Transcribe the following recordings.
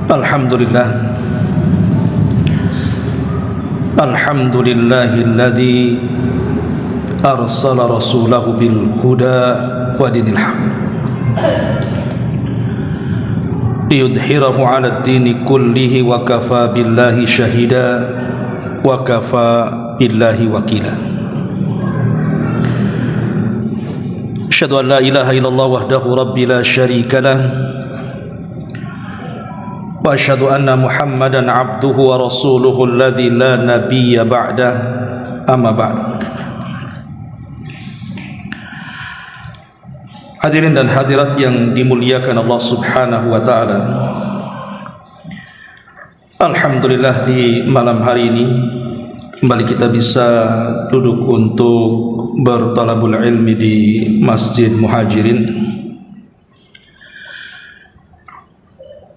Alhamdulillah. Alhamdulillahilladzi arsala rasulahu bil huda wa dinil haq liyudhhirahu 'ala ad-dini kullihi wa kafa billahi shahida wa kafa billahi wakila. Asyhadu an la ilaha illallah wahdahu rabbi la syarika lah wa asyhadu anna Muhammadan abduhu wa rasuluhu alladzi la nabiyya ba'da, amma ba'd. Hadirin dan hadirat yang dimuliakan Allah Subhanahu wa taala. Alhamdulillah, di malam hari ini kembali kita bisa duduk untuk bertalabul ilmi di Masjid Muhajirin.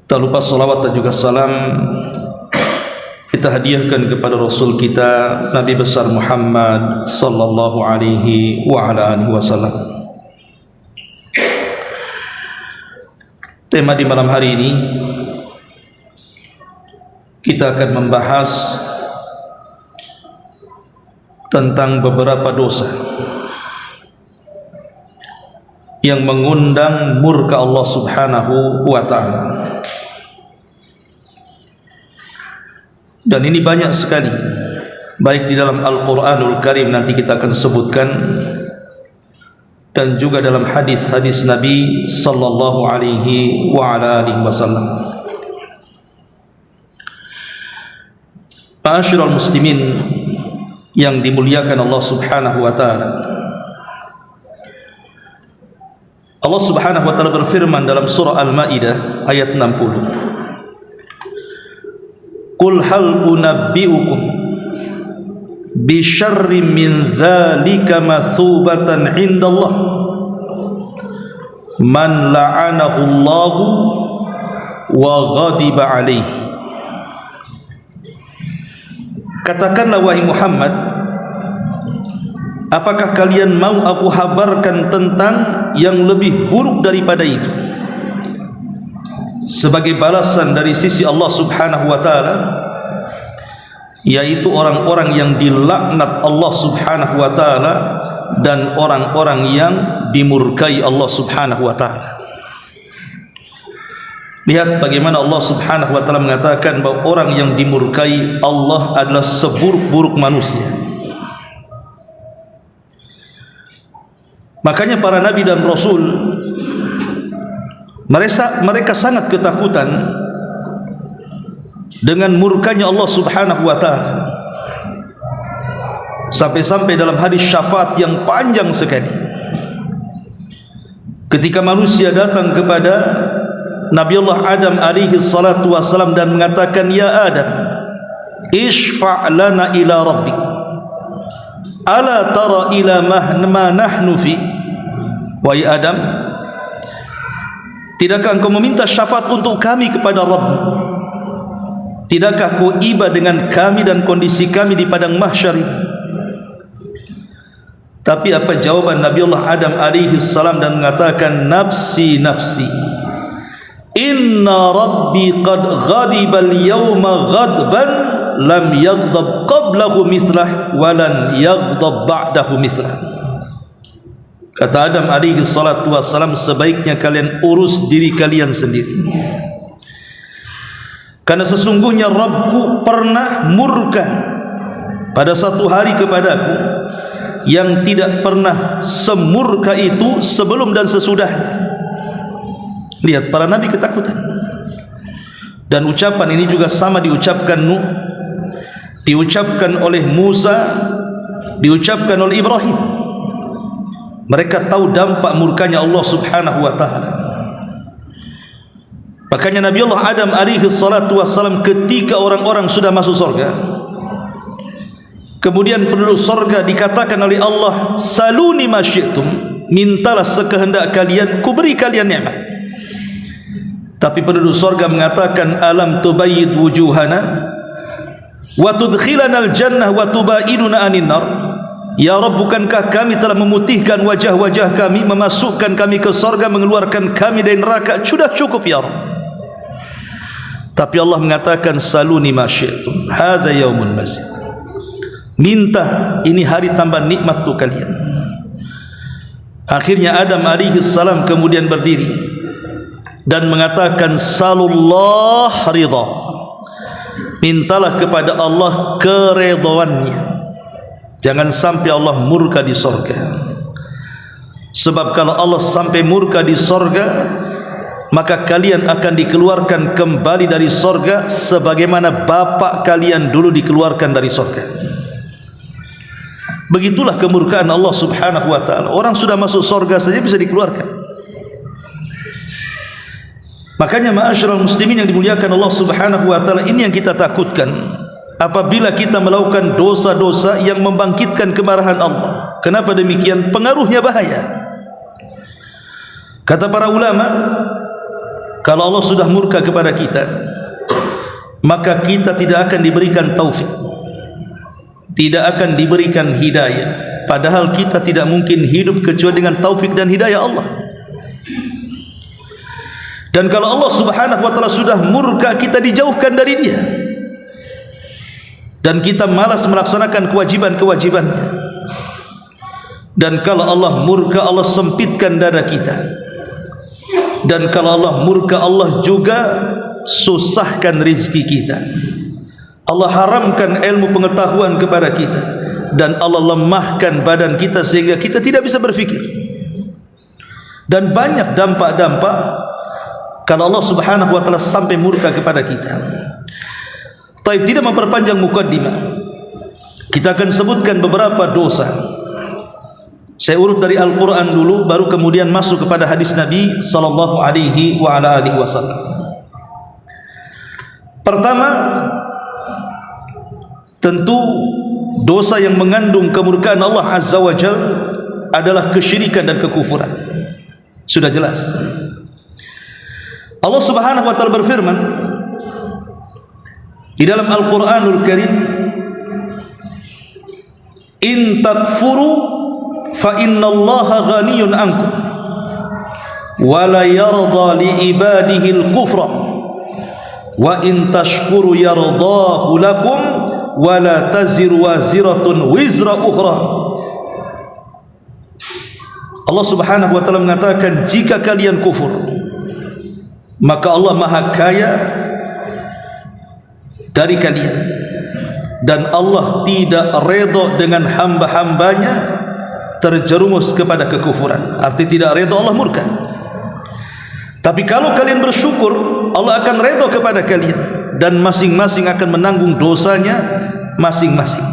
Tak lupa salawat dan juga salam kita hadiahkan kepada Rasul kita Nabi besar Muhammad sallallahu alaihi wa ala alihi wasallam. Tema di malam hari ini kita akan membahas tentang beberapa dosa yang mengundang murka Allah Subhanahu wa taala. Dan ini banyak sekali, baik di dalam Al-Quranul Karim nanti kita akan sebutkan, dan juga dalam hadis-hadis Nabi sallallahu alaihi wa ala alihi wasallam. Ma'asyiral muslimin yang dimuliakan Allah Subhanahu wa taala. Allah Subhanahu wa taala berfirman dalam surah Al-Maidah ayat 60. Qul hal unabbiukum bi syarrin min dzalika mathubatan indallah man la'anahu Allah wa ghadiba alaihi. Katakanlah wahai Muhammad, apakah kalian mau aku habarkan tentang yang lebih buruk daripada itu sebagai balasan dari sisi Allah Subhanahu wa taala, yaitu orang-orang yang dilaknat Allah Subhanahu wa taala dan orang-orang yang dimurkai Allah Subhanahu wa taala. Lihat bagaimana Allah Subhanahu wa taala mengatakan bahwa orang yang dimurkai Allah adalah seburuk-buruk manusia. Makanya para nabi dan rasul mereka sangat ketakutan dengan murkanya Allah Subhanahu wa taala. Sampai-sampai dalam hadis syafaat yang panjang sekali, ketika manusia datang kepada Nabi Allah Adam alaihi salatu wassalam dan mengatakan, ya Adam, ishfa' lana ila rabbik, ala tara ila ma nahnu fi. Wahai Adam, tidakkah engkau meminta syafaat untuk kami kepada Rabb? Tidakkah kau iba dengan kami dan kondisi kami di padang mahsyar ini? Tapi apa jawaban Nabi Allah Adam alaihi salam dan mengatakan, nafsi nafsi, inna rabbi qad ghadiba al-yawma ghadban lam yaghdab qablahu mithlah wa lan yaghdab ba'dahu mithlah. Kata Adam alaihi salatu wassalam, sebaiknya kalian urus diri kalian sendiri, karena sesungguhnya Rabbku pernah murka pada satu hari kepadaku yang tidak pernah semurka itu sebelum dan sesudahnya. Lihat, para nabi ketakutan. Dan ucapan ini juga sama diucapkan Nuh, diucapkan oleh Musa, diucapkan oleh Ibrahim. Mereka tahu dampak murkanya Allah Subhanahu wa taala. Makanya Nabi Allah Adam alaihi salatu wassalam, ketika orang-orang sudah masuk surga, kemudian penduduk surga dikatakan oleh Allah, saluni ma syi'tum, mintalah sekehendak kalian, ku beri kalian nikmat. Tapi penduduk surga mengatakan, alam tubayyid wujuhana wa tudkhilana al-jannah wa tubaiduna anin nar. Ya Rabb, bukankah kami telah memutihkan wajah-wajah kami, memasukkan kami ke surga, mengeluarkan kami dari neraka? Sudah cukup ya Rabb. Tapi Allah mengatakan saluni ma syi'tum, hadza yaumul mazid. Minta, ini hari tambah nikmat tu kalian. Akhirnya Adam alaihi salam kemudian berdiri dan mengatakan salullah ridha. Mintalah kepada Allah keridhaannya. Jangan sampai Allah murka di sorga. Sebab kalau Allah sampai murka di sorga, maka kalian akan dikeluarkan kembali dari sorga sebagaimana bapak kalian dulu dikeluarkan dari sorga. Begitulah kemurkaan Allah subhanahu wa ta'ala. Orang sudah masuk sorga saja bisa dikeluarkan. Makanya ma'asyiral muslimin yang dimuliakan Allah subhanahu wa ta'ala, ini yang kita takutkan. Apabila kita melakukan dosa-dosa yang membangkitkan kemarahan Allah. Kenapa demikian? Pengaruhnya bahaya. Kata para ulama, kalau Allah sudah murka kepada kita, maka kita tidak akan diberikan taufik, tidak akan diberikan hidayah. Padahal kita tidak mungkin hidup kecuali dengan taufik dan hidayah Allah. Dan kalau Allah subhanahu wa ta'ala sudah murka, kita dijauhkan dari dia, dan kita malas melaksanakan kewajiban-kewajibannya. Dan kalau Allah murka, Allah sempitkan dada kita. Dan kalau Allah murka, Allah juga susahkan rizki kita. Allah haramkan ilmu pengetahuan kepada kita, dan Allah lemahkan badan kita sehingga kita tidak bisa berfikir. Dan banyak dampak-dampak kalau Allah subhanahu wa ta'ala sampai murka kepada kita. Taib, tidak memperpanjang mukaddimah, kita akan sebutkan beberapa dosa. Saya urut dari Al-Quran dulu, baru kemudian masuk kepada hadis Nabi sallallahu alaihi wa ala alihi wasallam. Pertama, tentu dosa yang mengandung kemurkaan Allah azza wa jalla adalah kesyirikan dan kekufuran. Sudah jelas. Allah subhanahu wa ta'ala berfirman di dalam Al-Quranul Karim, in takfuru fa innallaha ghaniyun ankum wa la yarda li ibadihi al-kufra wa in tashkuru yardahu lakum wa la taziru waziratun wizra ukhra. Allah subhanahu wa ta'ala mengatakan, jika kalian kufur, maka Allah maha kaya dari kalian, dan Allah tidak redha dengan hamba-hambanya terjerumus kepada kekufuran. Arti tidak redha, Allah murka. Tapi kalau kalian bersyukur, Allah akan redha kepada kalian, dan masing-masing akan menanggung dosanya masing-masing.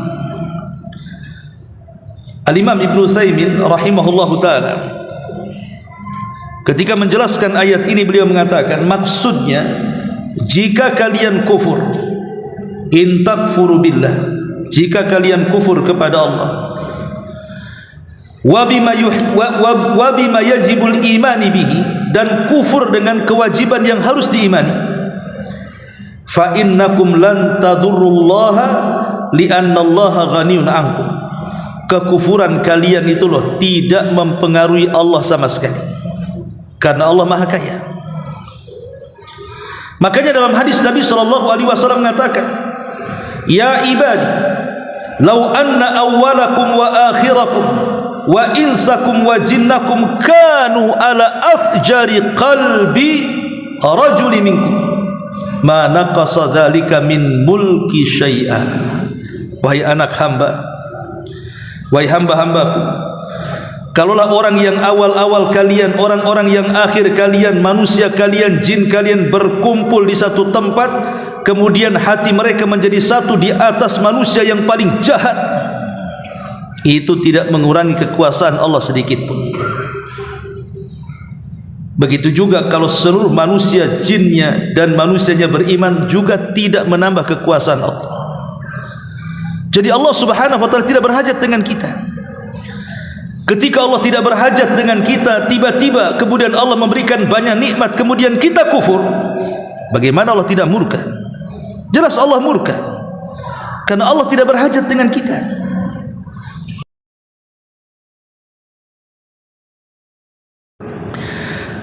Al-Imam Ibn Utsaimin rahimahullahu ta'ala ketika menjelaskan ayat ini, beliau mengatakan, maksudnya jika kalian kufur, in takfuru billah, jika kalian kufur kepada Allah, wa bima yajibul imani bihi, dan kufur dengan kewajiban yang harus diimani, fa innakum lan tadurrullaha li'annallaha ghaniyun ankum. Kekufuran kalian itu loh tidak mempengaruhi Allah sama sekali, karena Allah maha kaya. Makanya dalam hadis Nabi sallallahu alaihi wasallam mengatakan, ya ibadi, law anna awwalakum wa akhirakum wa insakum wa jinnakum kanu ala afjari qalbi rajuli minkum ma naqasa dzalika min mulki syai'a. Wahai anak hamba, wahai hamba-hambaku, kalaulah orang yang awal-awal kalian, orang-orang yang akhir kalian, manusia kalian, jin kalian berkumpul di satu tempat, kemudian hati mereka menjadi satu di atas manusia yang paling jahat, itu tidak mengurangi kekuasaan Allah sedikit pun. Begitu juga kalau seluruh manusia, jinnya dan manusianya beriman, juga tidak menambah kekuasaan Allah. Jadi Allah subhanahu wa ta'ala tidak berhajat dengan kita. Ketika Allah tidak berhajat dengan kita, tiba-tiba kemudian Allah memberikan banyak nikmat, kemudian kita kufur, bagaimana Allah tidak murka? Jelas Allah murka, karena Allah tidak berhajat dengan kita.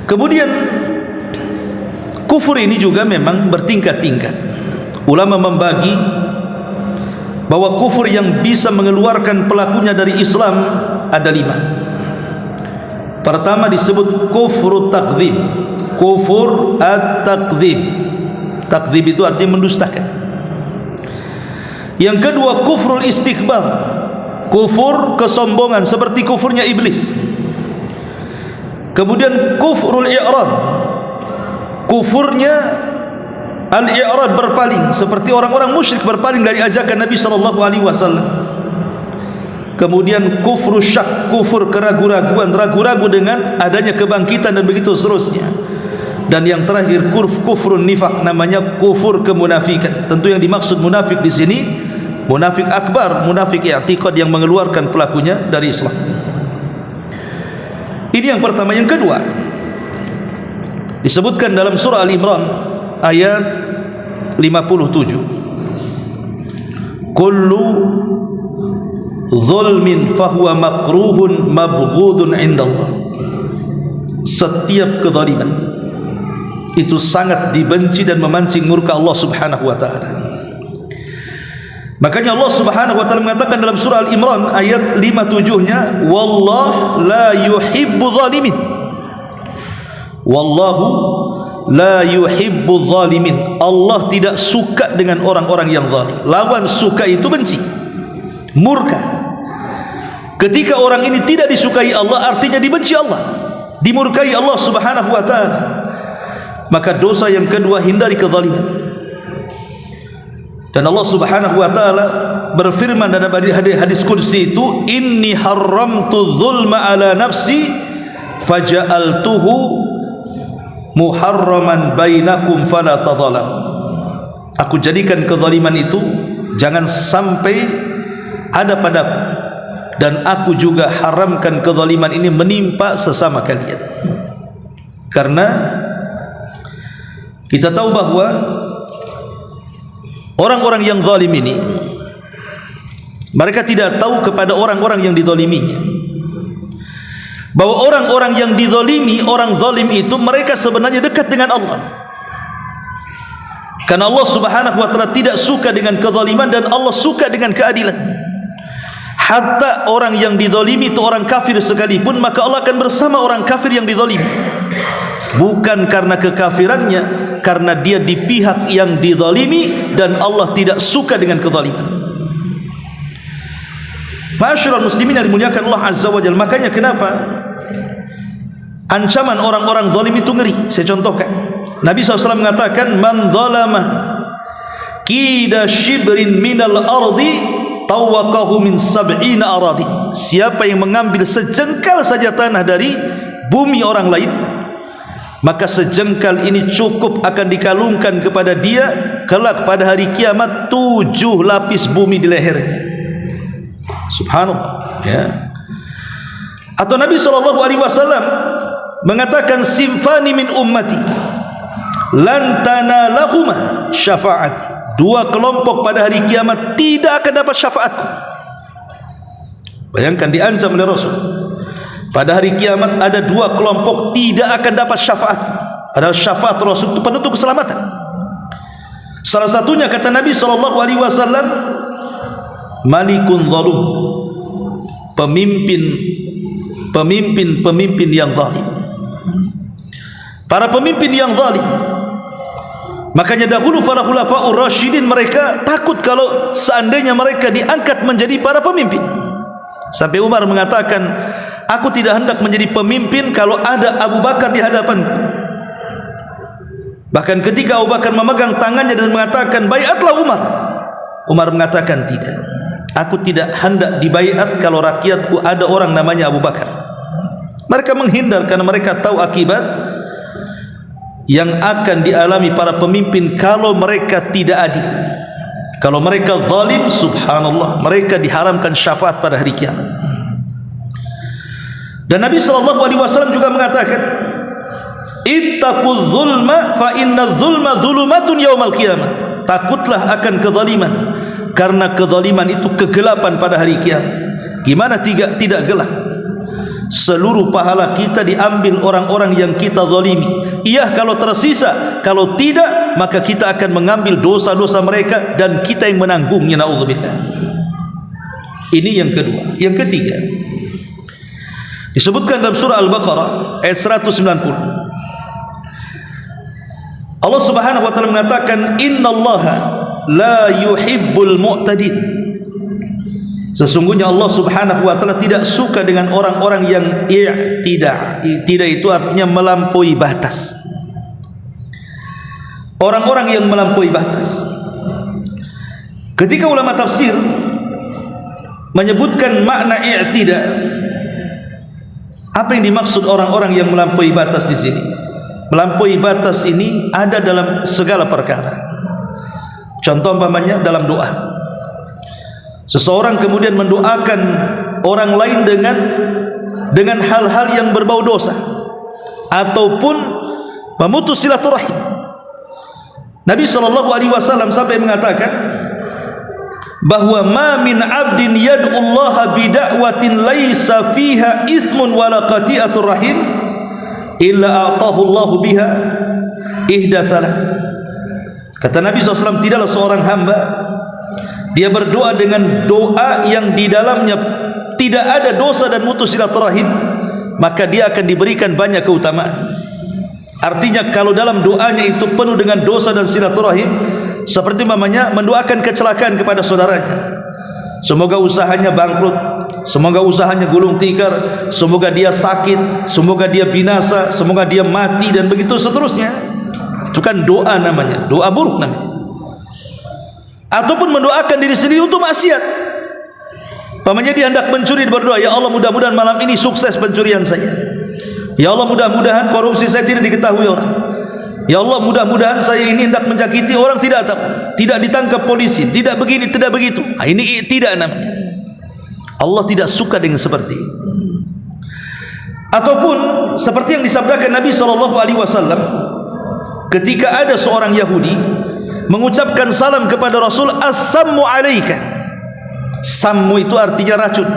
Kemudian Kufur ini juga memang bertingkat-tingkat. Ulama membagi bahwa kufur yang bisa mengeluarkan pelakunya dari Islam ada 5. Pertama disebut kufur takdzib. Kufur at-takdzib. Takdzib itu artinya mendustakan. Yang kedua kufrul istikbar. Kufur kesombongan seperti kufurnya iblis. Kemudian kufrul i'rad. Kufurnya al-i'rad, berpaling, seperti orang-orang musyrik berpaling dari ajakan Nabi sallallahu alaihi wasallam. Kemudian kufru syak, kufur keraguan-raguan, ragu-ragu dengan adanya kebangkitan dan begitu seterusnya. Dan yang terakhir kufrun nifaq, namanya kufur kemunafikan. Tentu yang dimaksud munafik di sini munafik akbar, munafik i'tiqad yang mengeluarkan pelakunya dari Islam. Ini yang pertama. Yang kedua disebutkan dalam surah Al-Imran ayat 57. Kullu zulmin fahuwa makruhun mabghudun indallah. Setiap kezaliman itu sangat dibenci dan memancing murka Allah Subhanahu wa taala. Makanya Allah Subhanahu wa taala mengatakan dalam surah Al-Imran ayat 57-nya, wallahu la yuhibbu zalimin. Wallahu la yuhibbu zalimin. Allah tidak suka dengan orang-orang yang zalim. Lawan suka itu benci, murka. Ketika orang ini tidak disukai Allah, artinya dibenci Allah, dimurkai Allah Subhanahu wa taala. Maka dosa yang kedua, hindari kezaliman. Dan Allah Subhanahu wa taala berfirman dalam hadis qudsi itu, inni haramtu dzulma ala nafsi faja'altuhu muharraman bainakum fala tadhalam. Aku jadikan kezaliman itu jangan sampai ada padaku, dan aku juga haramkan kezaliman ini menimpa sesama kalian. Karena kita tahu bahwa orang-orang yang zalim ini, mereka tidak tahu kepada orang-orang yang dizaliminya bahwa orang-orang yang dizalimi, orang zalim itu, mereka sebenarnya dekat dengan Allah. Karena Allah Subhanahu wa taala tidak suka dengan kezaliman dan Allah suka dengan keadilan. Hatta orang yang dizalimi itu orang kafir sekalipun, maka Allah akan bersama orang kafir yang dizalimi. Bukan karena kekafirannya, karena dia di pihak yang dizalimi dan Allah tidak suka dengan kezaliman. Ma'asyiral muslimin yang dimuliakan Allah Azza wa Jalla. Makanya kenapa ancaman orang-orang zalim itu ngeri. Saya contohkan, Nabi SAW mengatakan, man zalama kida shibrin minal ardi tawakahu min sab'ina aradin. Siapa yang mengambil sejengkal saja tanah dari bumi orang lain, maka sejengkal ini cukup akan dikalungkan kepada dia kelak pada hari kiamat 7 lapis bumi di lehernya. Subhanallah, ya. Atau Nabi SAW mengatakan, simfani min ummati lan tanalahuma syafaati. 2 kelompok pada hari kiamat tidak akan dapat syafaatku. Bayangkan, diancam oleh Rasul. Pada hari kiamat ada 2 kelompok tidak akan dapat syafaat. Padahal syafaat Rasul itu penentu keselamatan. Salah satunya kata Nabi SAW, malikun zalum, pemimpin yang zalim. Para pemimpin yang zalim. Makanya dahulu para khulafaur rasyidin, mereka takut kalau seandainya mereka diangkat menjadi para pemimpin. Sampai Umar mengatakan, aku tidak hendak menjadi pemimpin kalau ada Abu Bakar di hadapanku. Bahkan ketika Abu Bakar memegang tangannya dan mengatakan, baiatlah Umar, Umar mengatakan, tidak, aku tidak hendak dibaiat kalau rakyatku ada orang namanya Abu Bakar. Mereka menghindar karena mereka tahu akibat yang akan dialami para pemimpin kalau mereka tidak adil. Kalau mereka zalim, subhanallah, mereka diharamkan syafaat pada hari kiamat. Dan Nabi SAW juga mengatakan, ittaqul zulma fa inna zulma zulumatun yaumal qiyamah. Takutlah akan kezaliman, karena kezaliman itu kegelapan pada hari kiamat. Gimana tidak gelap? Seluruh pahala kita diambil orang-orang yang kita zalimi. Iya, kalau tersisa Kalau tidak, maka kita akan mengambil dosa-dosa mereka dan kita yang menanggungnya. Na'udzubillah. Ini yang kedua. Yang ketiga, disebutkan dalam surah Al-Baqarah ayat 190. Allah Subhanahu wa taala mengatakan, "Innallaha la yuhibbul mu'tadin." Sesungguhnya Allah Subhanahu wa taala tidak suka dengan orang-orang yang i'tida. I'tida itu artinya melampaui batas. Orang-orang yang melampaui batas. Ketika ulama tafsir menyebutkan makna i'tida, apa yang dimaksud orang-orang yang melampaui batas di sini? Melampaui batas ini ada dalam segala perkara. Contoh umpamanya dalam doa. Seseorang kemudian mendoakan orang lain dengan hal-hal yang berbau dosa ataupun memutus silaturahim. Nabi SAW sampai mengatakan bahwa ma min abdin yad'ullaha bida'watin laisa fiha ithmun wala qati'atur rahim illa a'tahu Allahu biha ihda thalath. Kata Nabi SAW, tidaklah seorang hamba dia berdoa dengan doa yang di dalamnya tidak ada dosa dan mutus silaturahim, maka dia akan diberikan banyak keutamaan. Artinya kalau dalam doanya itu penuh dengan dosa dan silaturahim, seperti mamanya mendoakan kecelakaan kepada saudaranya, semoga usahanya bangkrut, semoga usahanya gulung tikar, semoga dia sakit, semoga dia binasa, semoga dia mati, dan begitu seterusnya. Itu kan doa namanya, doa buruk namanya. Ataupun mendoakan diri sendiri untuk maksiat. Pamannya dia hendak mencuri, berdoa, ya Allah mudah-mudahan malam ini sukses pencurian saya. Ya Allah mudah-mudahan korupsi saya tidak diketahui orang. Ya Allah mudah-mudahan saya ini hendak menyakiti orang, tidak ditangkap polisi, tidak begini, tidak begitu. Nah, ini tidak namanya. Allah tidak suka dengan seperti ini. Ataupun seperti yang disabdakan Nabi SAW ketika ada seorang Yahudi mengucapkan salam kepada Rasul, "Assammu alaika." Sammu itu artinya racun.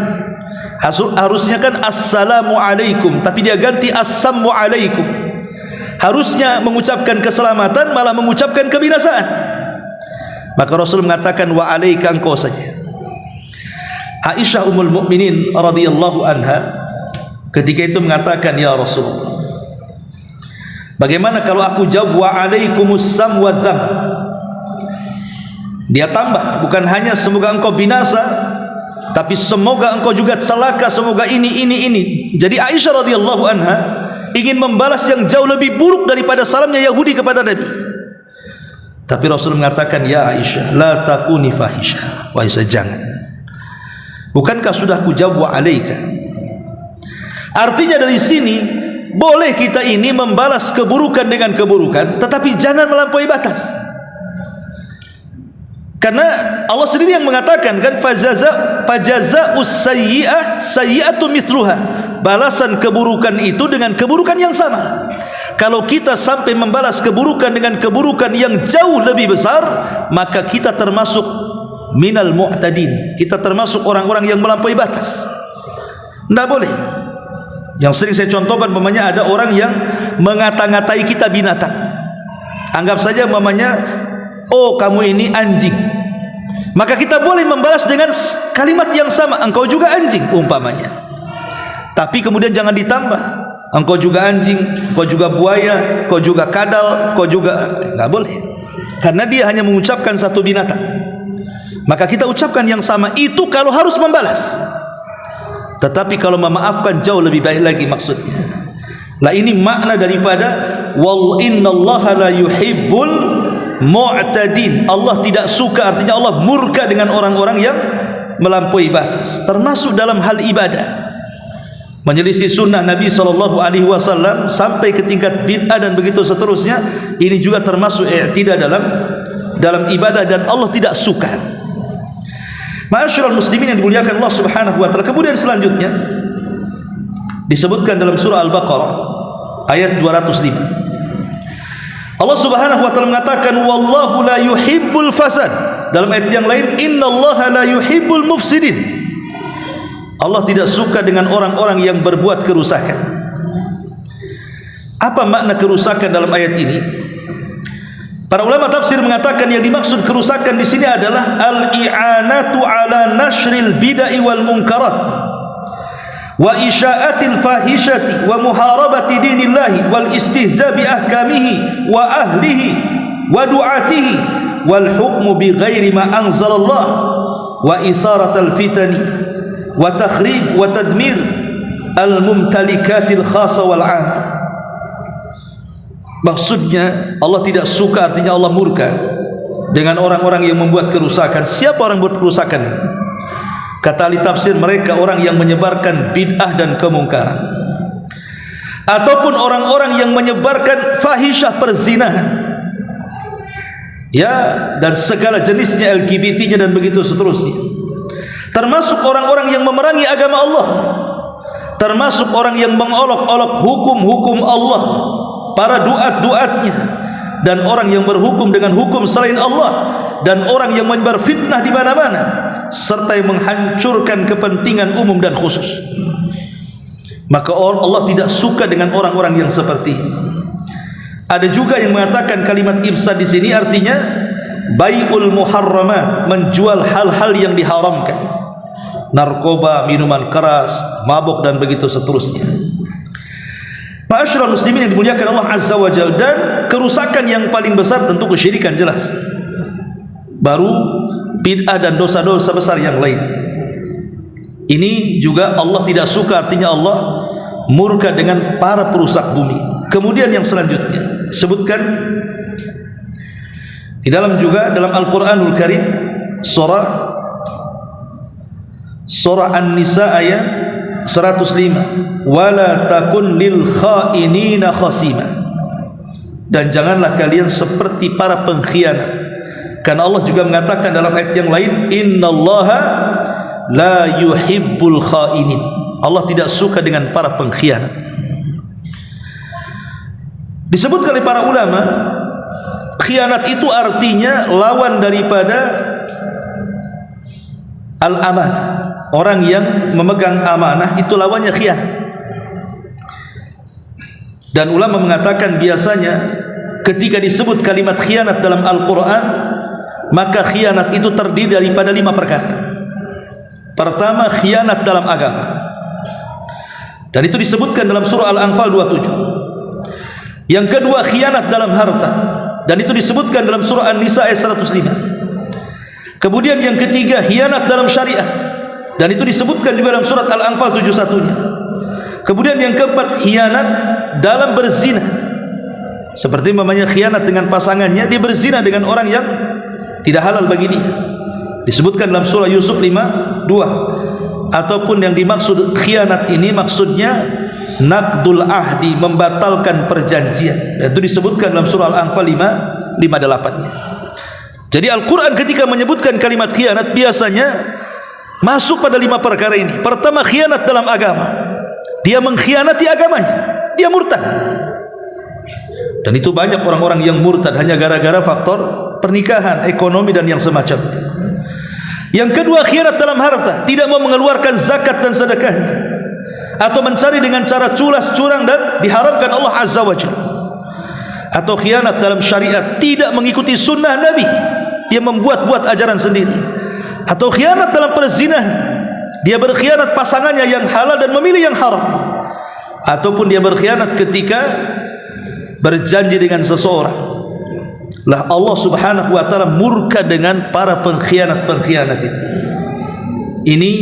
Harusnya kan assalamu alaikum, tapi dia ganti assammu alaikum. Harusnya mengucapkan keselamatan, malah mengucapkan kebinasaan. Maka Rasul mengatakan, "Wa alaika, engkau saja." Aisyah ummul mukminin radhiyallahu anha ketika itu mengatakan, "Ya Rasulullah, bagaimana kalau aku jawab wa alaikumus sam wa dzam?" Dia tambah, bukan hanya semoga engkau binasa, tapi semoga engkau juga celaka, semoga ini. Jadi Aisyah radhiyallahu anha ingin membalas yang jauh lebih buruk daripada salamnya Yahudi kepada Nabi. Tapi Rasul mengatakan, "Ya Aisyah, la takuni fahisha." Wahai Aisyah, jangan. Bukankah sudah aku jawab wa alaika? Artinya dari sini boleh kita ini membalas keburukan dengan keburukan, tetapi jangan melampaui batas. Karena Allah sendiri yang mengatakan kan, fajaza'us sayyi'ah sayyi'atu mithluha. Balasan keburukan itu dengan keburukan yang sama. Kalau kita sampai membalas keburukan dengan keburukan yang jauh lebih besar, maka kita termasuk minal mu'tadin. Kita termasuk orang-orang yang melampaui batas. Tidak boleh. Yang sering saya contohkan, mamanya ada orang yang mengata-ngatai kita binatang. Anggap saja mamanya, "Oh kamu ini anjing." Maka kita boleh membalas dengan kalimat yang sama, "Engkau juga anjing," umpamanya. Tapi kemudian jangan ditambah, "Engkau juga anjing, engkau juga buaya, engkau juga kadal, engkau juga," enggak boleh. Karena dia hanya mengucapkan satu binatang. Maka kita ucapkan yang sama itu kalau harus membalas. Tetapi kalau memaafkan jauh lebih baik lagi maksudnya. Lah ini makna daripada wal innallaha la yuhibbul mu'tadin. Allah tidak suka, artinya Allah murka dengan orang-orang yang melampaui batas, termasuk dalam hal ibadah, menyelisih sunnah Nabi SAW sampai ke tingkat bid'ah dan begitu seterusnya. Ini juga termasuk i'tidah dalam ibadah dan Allah tidak suka. Ma'asyiral muslimin yang dimuliakan Allah Subhanahu wa taala. Kemudian selanjutnya disebutkan dalam surah Al-Baqarah ayat 205. Allah Subhanahu wa taala mengatakan, "Wallahu la yuhibbul fasad." Dalam ayat yang lain, "Innallaha la yuhibbul mufsidin." Allah tidak suka dengan orang-orang yang berbuat kerusakan. Apa makna kerusakan dalam ayat ini? Para ulama tafsir mengatakan yang dimaksud kerusakan di sini adalah al-i'anatu ala nashril bid'ah wal munkarat wa isya'atil fahishati wa muharabati dinillahi wal istihza bi ahkamihi wa ahlihi wa du'atihi wal hukmu bi ghairi ma anzalallah wa itharatal fitani wa takhrib wa tadmir al mumtalikatil khassa wal 'am. Maksudnya Allah tidak suka, artinya Allah murka dengan orang-orang yang membuat kerusakan. Siapa orang buat kerusakan ini? Kata ahli tafsir, mereka orang yang menyebarkan bid'ah dan kemungkaran, ataupun orang-orang yang menyebarkan fahisyah perzinahan, ya, dan segala jenisnya, LGBT-nya dan begitu seterusnya. Termasuk orang-orang yang memerangi agama Allah, termasuk orang yang mengolok-olok hukum-hukum Allah, para duat-duatnya, dan orang yang berhukum dengan hukum selain Allah, dan orang yang menyebar fitnah di mana-mana, serta yang menghancurkan kepentingan umum dan khusus. Maka Allah tidak suka dengan orang-orang yang seperti ini. Ada juga yang mengatakan kalimat ifsad di sini artinya bai'ul muharramat, menjual hal-hal yang diharamkan, narkoba, minuman keras, mabuk dan begitu seterusnya. Ma'asyiral muslimin yang dimuliakan Allah Azza wa Jalla, dan kerusakan yang paling besar tentu kesyirikan, jelas. Baru bid'ah dan dosa-dosa besar yang lain. Ini juga Allah tidak suka, artinya Allah murka dengan para perusak bumi. Kemudian yang selanjutnya sebutkan di dalam juga dalam Al-Qur'anul Karim, surah An-Nisa ayat 105, wala takun lil khainina khasima, dan janganlah kalian seperti para pengkhianat. Karena Allah juga mengatakan dalam ayat yang lain, innallaha la yuhibbul khainin, Allah tidak suka dengan para pengkhianat. Disebutkan oleh para ulama, khianat itu artinya lawan daripada al-amanah. Orang yang memegang amanah itu lawannya khianat. Dan ulama mengatakan biasanya ketika disebut kalimat khianat dalam Al-Quran, maka khianat itu terdiri daripada 5 perkara. Pertama, khianat dalam agama, dan itu disebutkan dalam surah Al-Anfal 27. Yang kedua, khianat dalam harta, dan itu disebutkan dalam surah An-Nisa ayat 105. Kemudian yang ketiga, khianat dalam syariat, dan itu disebutkan juga dalam surat Al-Anfal 71-nya. Kemudian yang keempat, khianat dalam berzina, seperti namanya khianat dengan pasangannya, dia berzina dengan orang yang tidak halal bagi dia, disebutkan dalam surah Yusuf 5:2. Ataupun yang dimaksud khianat ini maksudnya naqdul ahdi, membatalkan perjanjian, dan itu disebutkan dalam surah Al-Anfal 5:58-nya. Jadi Al-Quran ketika menyebutkan kalimat khianat biasanya masuk pada 5 perkara ini. Pertama, khianat dalam agama, dia mengkhianati agamanya, dia murtad. Dan itu banyak orang-orang yang murtad hanya gara-gara faktor pernikahan, ekonomi dan yang semacamnya. Yang kedua, khianat dalam harta, tidak mau mengeluarkan zakat dan sedekahnya, atau mencari dengan cara culas curang dan diharamkan Allah Azza wa Jalla. Atau khianat dalam syariat, tidak mengikuti sunnah Nabi, dia membuat-buat ajaran sendiri. Atau khianat dalam perzinahan, dia berkhianat pasangannya yang halal dan memilih yang haram. Ataupun dia berkhianat ketika berjanji dengan seseorang. Lah Allah Subhanahu wa taala murka dengan para pengkhianat-pengkhianat itu. Ini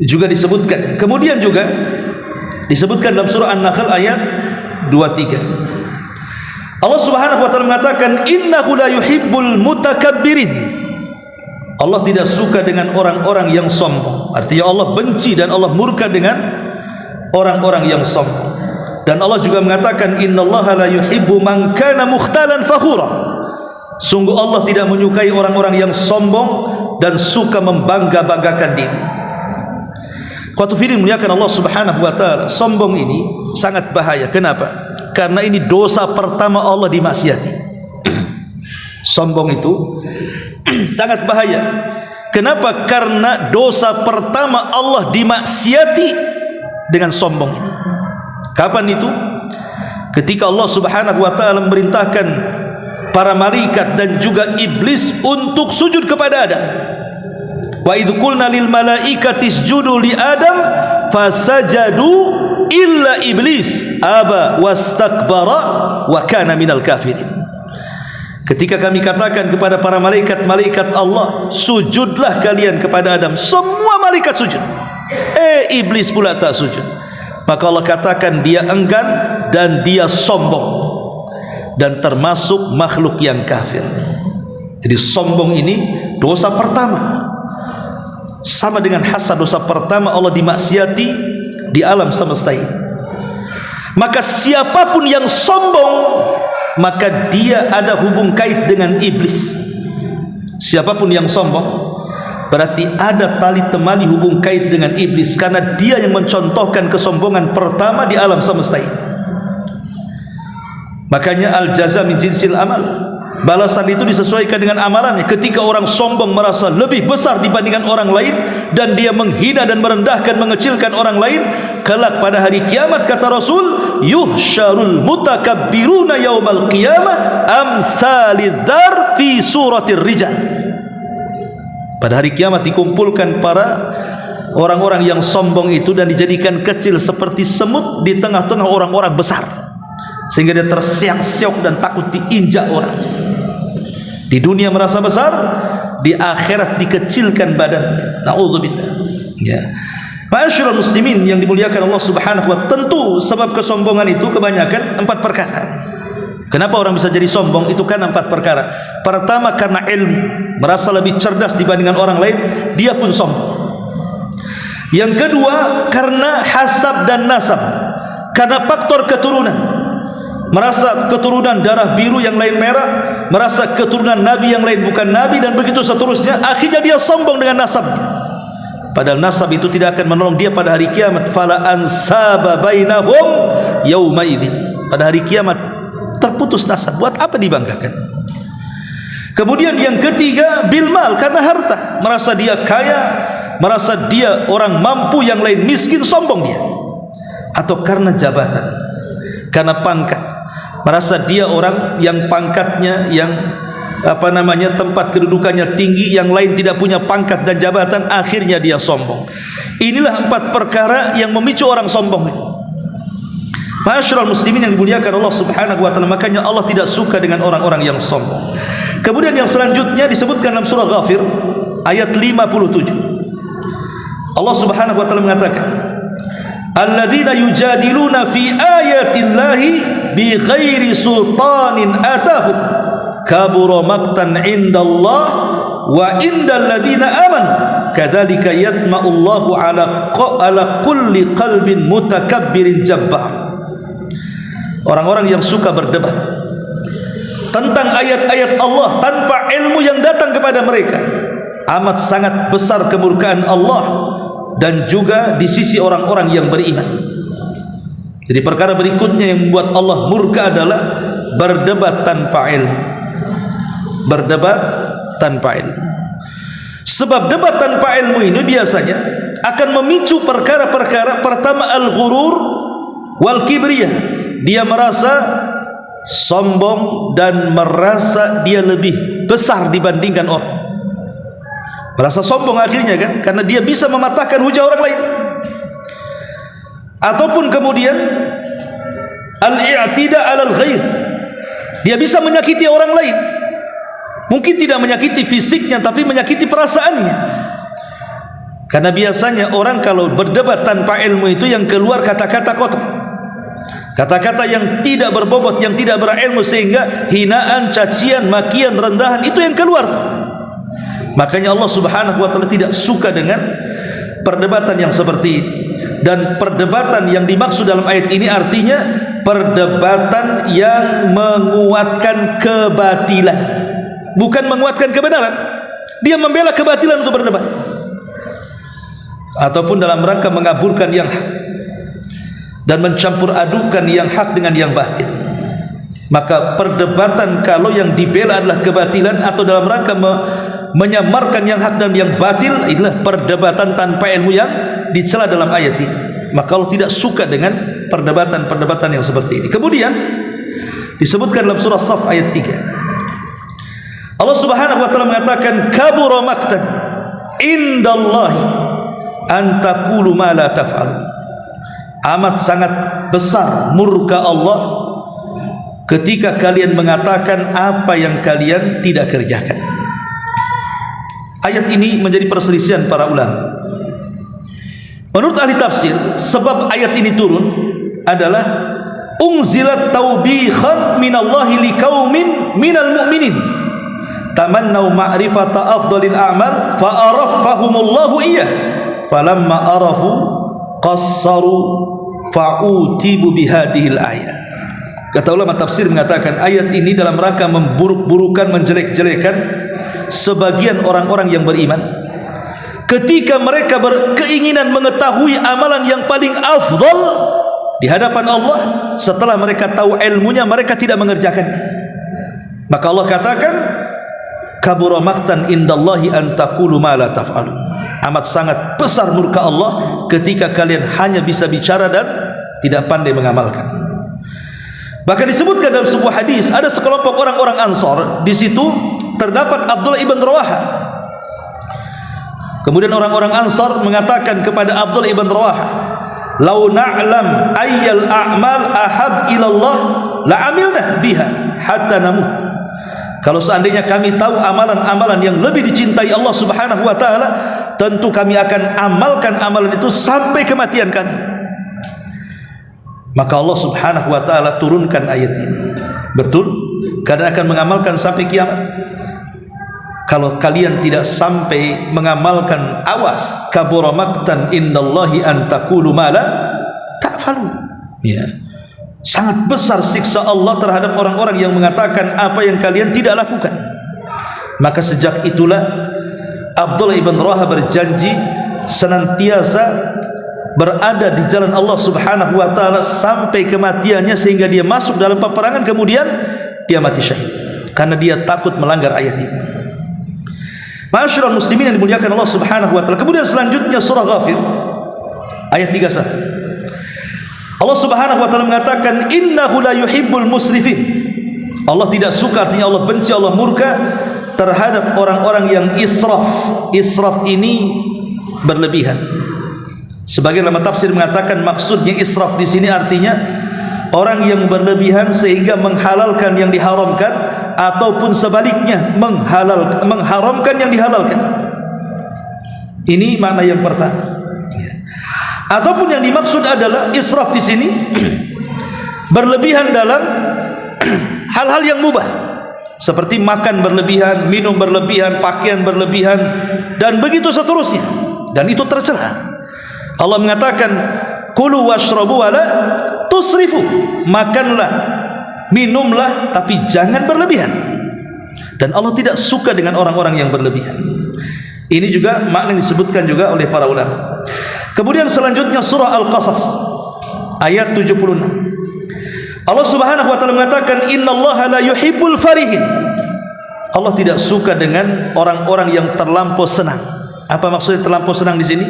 juga disebutkan. Kemudian juga disebutkan dalam surah An-Nahl ayat 23. Allah Subhanahu wa taala mengatakan, innahu la yuhibbul mutakabbirin. Allah tidak suka dengan orang-orang yang sombong. Artinya Allah benci dan Allah murka dengan orang-orang yang sombong. Dan Allah juga mengatakan, innallaha la yuhibbu man kana mukhtalan fakhura. Sungguh Allah tidak menyukai orang-orang yang sombong dan suka membangga-banggakan diri. Qatufidin muliakan Allah Subhanahu wa taala, sombong ini sangat bahaya. Kenapa? Karena ini dosa pertama Allah dimaksiati. Sombong itu sangat bahaya. Kenapa? Karena dosa pertama Allah dimaksiati dengan sombong ini. Kapan itu? Ketika Allah Subhanahu wa taala memerintahkan para malaikat dan juga iblis untuk sujud kepada Adam. Wa idh qulna lil malaikati isjudu li Adam fasajadu illa iblis aba wastakbara wa kana minal kafirin. Ketika kami katakan kepada para malaikat Allah, sujudlah kalian kepada Adam, semua malaikat sujud, iblis pula tak sujud. Maka Allah katakan dia enggan dan dia sombong, dan termasuk makhluk yang kafir. Jadi sombong ini dosa pertama, sama dengan hasad, dosa pertama Allah dimaksiati di alam semesta ini. Maka siapapun yang sombong, maka dia ada hubung kait dengan iblis. Siapapun yang sombong berarti ada tali temali hubung kait dengan iblis, karena dia yang mencontohkan kesombongan pertama di alam semesta ini. Makanya al-jaza min jinsil amal, balasan itu disesuaikan dengan amalannya. Ketika orang sombong merasa lebih besar dibandingkan orang lain, dan dia menghina dan merendahkan, mengecilkan orang lain, kelak pada hari kiamat kata Rasul, yuhsyarul mutakabbiruna yaumal qiyamah amsalidhar fi suratir rijal. Pada hari kiamat dikumpulkan para orang-orang yang sombong itu dan dijadikan kecil seperti semut di tengah-tengah orang-orang besar, sehingga dia terseok-seok dan takut diinjak orang. Di dunia merasa besar, di akhirat dikecilkan badannya. Na'udzubillah. Ya. Ma'asyiral muslimin yang dimuliakan Allah Subhanahu wa ta'ala, tentu sebab kesombongan itu kebanyakan 4 perkara. Kenapa orang bisa jadi sombong? Itu kan 4 perkara. Pertama, karena ilmu, merasa lebih cerdas dibandingkan orang lain, dia pun sombong. Yang kedua, karena hasab dan nasab, karena faktor keturunan, merasa keturunan darah biru yang lain merah, merasa keturunan nabi yang lain bukan nabi, dan begitu seterusnya. Akhirnya dia sombong dengan nasabnya, padahal nasab itu tidak akan menolong dia pada hari kiamat. Fala ansaba bainahum yauma idzin. Pada hari kiamat terputus nasab, buat apa dibanggakan? Kemudian yang ketiga, bil mal, karena harta, merasa dia kaya, merasa dia orang mampu, yang lain miskin, sombong dia. Atau karena jabatan, karena pangkat, merasa dia orang yang pangkatnya, yang tempat kedudukannya tinggi, yang lain tidak punya pangkat dan jabatan, akhirnya dia sombong. Inilah 4 perkara yang memicu orang sombong itu. Ma'asyiral muslimin yang dimuliakan Allah Subhanahu wa ta'ala, makanya Allah tidak suka dengan orang-orang yang sombong. Kemudian yang selanjutnya disebutkan dalam surah Ghafir ayat 57. Allah Subhanahu wa ta'ala mengatakan, alladzina yujadiluna fi ayatillahi bighairi sultanin atahum kabura maqtan indallah wa indal ladzina amanu kadzalika yatma'ullahu ala kulli qalbin mutakabbirin jabbar. Orang-orang yang suka berdebat tentang ayat-ayat Allah tanpa ilmu yang datang kepada mereka, amat sangat besar kemurkaan Allah dan juga di sisi orang-orang yang beriman. Jadi perkara berikutnya yang membuat Allah murka adalah berdebat tanpa ilmu. Berdebat tanpa ilmu. Sebab debat tanpa ilmu ini biasanya akan memicu perkara-perkara. Pertama, al-ghurur wal kibriyah. Dia merasa sombong dan merasa dia lebih besar dibandingkan orang. Merasa sombong akhirnya kan, karena dia bisa mematahkan hujah orang lain. Ataupun kemudian al-i'tida 'alal ghair. Dia bisa menyakiti orang lain. Mungkin tidak menyakiti fisiknya, tapi menyakiti perasaannya. Karena biasanya orang kalau berdebat tanpa ilmu itu yang keluar kata-kata kotor, kata-kata yang tidak berbobot, yang tidak berilmu, sehingga hinaan, cacian, makian, rendahan itu yang keluar. Makanya Allah Subhanahu wa ta'ala tidak suka dengan perdebatan yang seperti ini. Dan perdebatan yang dimaksud dalam ayat ini artinya perdebatan yang menguatkan kebatilan, bukan menguatkan kebenaran. Dia membela kebatilan untuk berdebat, ataupun dalam rangka mengaburkan yang hak dan mencampur adukan yang hak dengan yang batil. Maka perdebatan kalau yang dibela adalah kebatilan atau dalam rangka menyamarkan yang hak dan yang batil, inilah perdebatan tanpa ilmu yang dicela dalam ayat ini. Maka Allah tidak suka dengan perdebatan-perdebatan yang seperti ini. Kemudian disebutkan dalam surah Shaf ayat 3, Allah Subhanahu wa taala mengatakan kabura maqtan indallahi an taqulu ma la taf'alun. Amat sangat besar murka Allah ketika kalian mengatakan apa yang kalian tidak kerjakan. Ayat ini menjadi perselisihan para ulama. Menurut ahli tafsir, sebab ayat ini turun adalah unzilat taubihan minallahi liqaumin minal mu'minin tamannau ma'rifata afdalil a'mal fa'arafahumullahu iyyah falamma arafu qassaru fa'utibu bihadihil ayat. Kata ulama tafsir mengatakan ayat ini dalam rangka memburuk-burukan, menjelek-jelekan sebagian orang-orang yang beriman ketika mereka berkeinginan mengetahui amalan yang paling afdal di hadapan Allah. Setelah mereka tahu ilmunya, mereka tidak mengerjakannya. Maka Allah katakan kabura maqtan indallahi an taqulu ma la taf'alun. Amat sangat besar murka Allah ketika kalian hanya bisa bicara dan tidak pandai mengamalkan. Bahkan disebutkan dalam sebuah hadis, ada sekelompok orang-orang Ansar, di situ terdapat Abdullah ibn Rawaha. Kemudian orang-orang Ansar mengatakan kepada Abdullah ibn Rawaha, "Lau na'lam ayyal a'mal ahab ilallah la amilna biha hatta namut." Kalau seandainya kami tahu amalan-amalan yang lebih dicintai Allah Subhanahu wa taala, tentu kami akan amalkan amalan itu sampai kematian kami. Maka Allah Subhanahu wa taala turunkan ayat ini. Betul, kalian akan mengamalkan sampai kiamat. Kalau kalian tidak sampai mengamalkan, awas, kabura maqtan indallahi an taqulu ma la ta'falun. Ya. Sangat besar siksa Allah terhadap orang-orang yang mengatakan apa yang kalian tidak lakukan. Maka sejak itulah Abdullah ibn Rawaha berjanji senantiasa berada di jalan Allah Subhanahu wa taala sampai kematiannya, sehingga dia masuk dalam peperangan kemudian dia mati syahid karena dia takut melanggar ayat ini. Ma'asyiral muslimin yang dimuliakan Allah Subhanahu wa taala. Kemudian selanjutnya surah Ghafir ayat 31. Allah Subhanahu wa taala mengatakan innahu la yuhibbul musrifin. Allah tidak suka, artinya Allah benci, Allah murka terhadap orang-orang yang israf. Israf ini berlebihan. Sebagian ulama tafsir mengatakan maksudnya israf di sini artinya orang yang berlebihan sehingga menghalalkan yang diharamkan, ataupun sebaliknya mengharamkan yang dihalalkan. Ini makna yang pertama. Ataupun yang dimaksud adalah israf di sini berlebihan dalam hal-hal yang mubah, seperti makan berlebihan, minum berlebihan, pakaian berlebihan, dan begitu seterusnya. Dan itu tercela. Allah mengatakan kulu washrabu wala tusrifu, makanlah, minumlah, tapi jangan berlebihan. Dan Allah tidak suka dengan orang-orang yang berlebihan. Ini juga makna yang disebutkan juga oleh para ulama. Kemudian selanjutnya surah Al-Qasas ayat 76. Allah Subhanahu wa taala mengatakan innallaha la yuhibbul farihin. Allah tidak suka dengan orang-orang yang terlampau senang. Apa maksudnya terlampau senang di sini?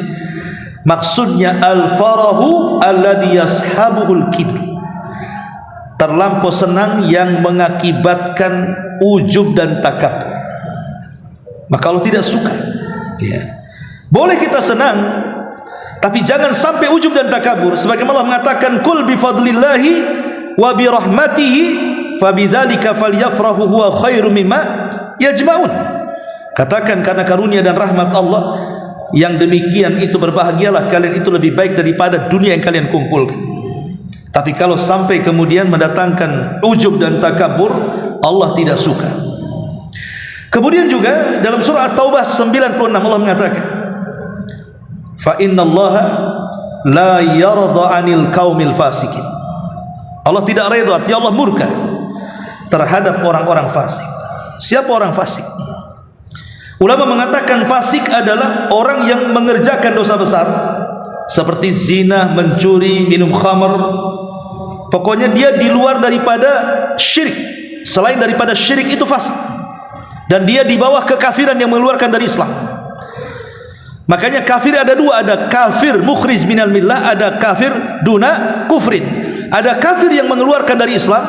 Maksudnya al-farahu alladhi yashabuhul kibr. Terlampau senang yang mengakibatkan ujub dan takabur. Maka Allah tidak suka. Ya. Boleh kita senang, tapi jangan sampai ujub dan takabur. Sebagaimana Allah mengatakan kul bi fadlillahi wa bi rahmatihi fabidzalika falyafrahu huwa khairum mimma yajma'un. Katakan karena karunia dan rahmat Allah yang demikian itu berbahagialah kalian, itu lebih baik daripada dunia yang kalian kumpulkan. Tapi kalau sampai kemudian mendatangkan ujub dan takabur, Allah tidak suka. Kemudian juga dalam surah At-Taubah 96 Allah mengatakan fa innallaha la yarda 'anil qaumil fasikin. Allah tidak redha, artinya Allah murka terhadap orang-orang fasik. Siapa orang fasik? Ulama mengatakan fasik adalah orang yang mengerjakan dosa besar seperti zina, mencuri, minum khamr. Pokoknya dia di luar daripada syirik. Selain daripada syirik itu fasik. Dan dia di bawah kekafiran yang mengeluarkan dari Islam. Makanya kafir ada dua, ada kafir mukhrij minal millah, ada kafir duna kufrin. Ada kafir yang mengeluarkan dari Islam,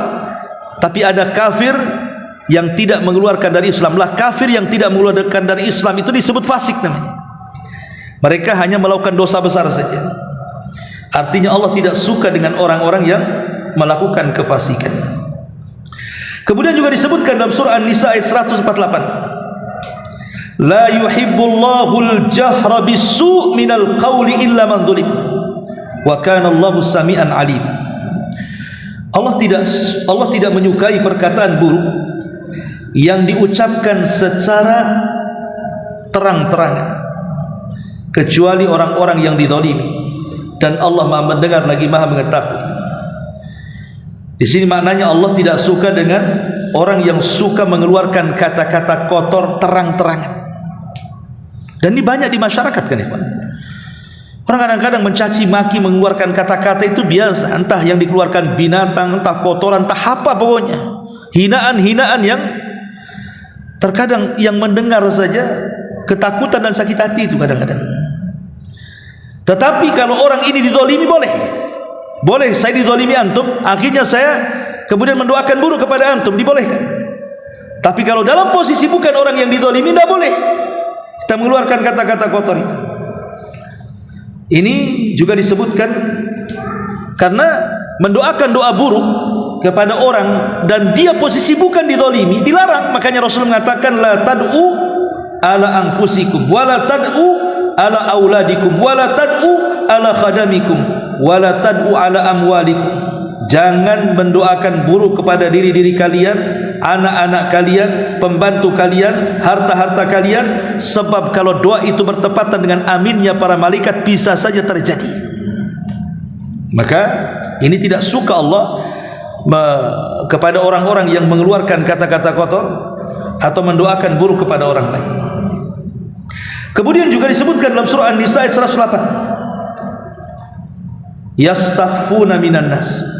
tapi ada kafir yang tidak mengeluarkan dari Islam. Lah kafir yang tidak mengeluarkan dari Islam itu disebut fasik namanya. Mereka hanya melakukan dosa besar saja. Artinya Allah tidak suka dengan orang-orang yang melakukan kefasikan. Kemudian juga disebutkan dalam surah An-Nisa ayat 148, la yuhibbullahu al-jahra bis-su' minal qawli illa man zulim wa kana Allahu sami'an alim. Allah tidak menyukai perkataan buruk yang diucapkan secara terang-terangan kecuali orang-orang yang dizalimi, dan Allah Maha mendengar lagi Maha mengetahui. Di sini maknanya Allah tidak suka dengan orang yang suka mengeluarkan kata-kata kotor terang-terangan. Dan ini banyak di masyarakat kan ya Pak. Orang kadang-kadang mencaci maki, mengeluarkan kata-kata itu biasa, entah yang dikeluarkan binatang, entah kotoran, entah apa pokoknya. Hinaan-hinaan yang terkadang yang mendengar saja ketakutan dan sakit hati itu kadang-kadang. Tetapi kalau orang ini dizalimi boleh saya dizalimi antum, akhirnya saya kemudian mendoakan buruk kepada antum, dibolehkan. Tapi kalau dalam posisi bukan orang yang dizalimi, tidak boleh kita mengeluarkan kata-kata kotor itu. Ini juga disebutkan karena mendoakan doa buruk kepada orang dan dia posisi bukan dizalimi dilarang. Makanya Rasul mengatakan la tad'u ala anfusikum wa la tad'u ala auladikum wa la tad'u ala khadamikum wa la tad'u ala amwalikum. Jangan mendoakan buruk kepada diri-diri kalian, anak-anak kalian, pembantu kalian, harta-harta kalian, sebab kalau doa itu bertepatan dengan aminnya para malaikat bisa saja terjadi. Maka ini tidak suka Allah kepada orang-orang yang mengeluarkan kata-kata kotor atau mendoakan buruk kepada orang lain. Kemudian juga disebutkan dalam surah An-Nisa ayat 108, yastaghfuna minan nas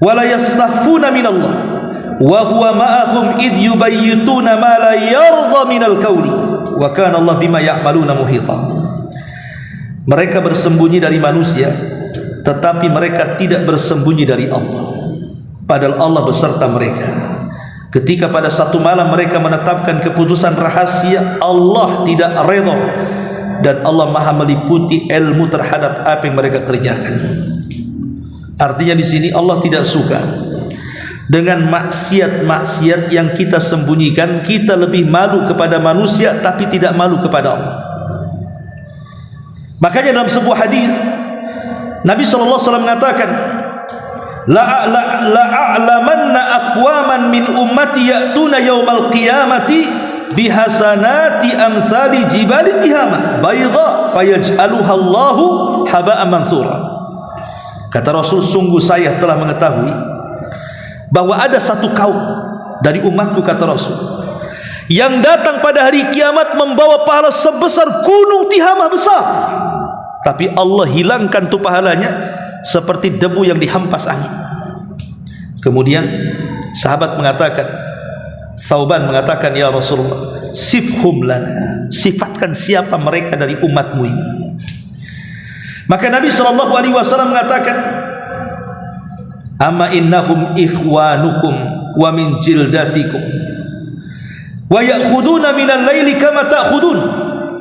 wala yastaghfuna minallah wa huwa ma'ahum id yubayyituna ma la yardha minal qawli wa kana Allah bima ya'maluna muhita. Mereka bersembunyi dari manusia, tetapi mereka tidak bersembunyi dari Allah, padahal Allah beserta mereka. Ketika pada satu malam mereka menetapkan keputusan rahasia, Allah tidak redha, dan Allah Maha meliputi ilmu terhadap apa yang mereka kerjakan. Artinya di sini Allah tidak suka dengan maksiat-maksiat yang kita sembunyikan. Kita lebih malu kepada manusia tapi tidak malu kepada Allah. Makanya dalam sebuah hadis Nabi SAW mengatakan, la'a'lamanna aqwaman min ummati ya'tuna yawmal qiyamati bihasanati amsali jibali tihama bayda fayaj'aluha Allahu haba'an mansura. Kata Rasul, sungguh saya telah mengetahui bahwa ada satu kaum dari umatku, kata Rasul, yang datang pada hari kiamat membawa pahala sebesar gunung Tihamah besar, tapi Allah hilangkan tu pahalanya seperti debu yang dihempas angin. Kemudian sahabat mengatakan, Thauban mengatakan, ya Rasulullah, sifhum lana, sifatkan siapa mereka dari umatmu ini. Maka Nabi SAW mengatakan, amma innahum ikhwanukum wa min jildatikum wa ya'khuduna minal laili kama ta'khudun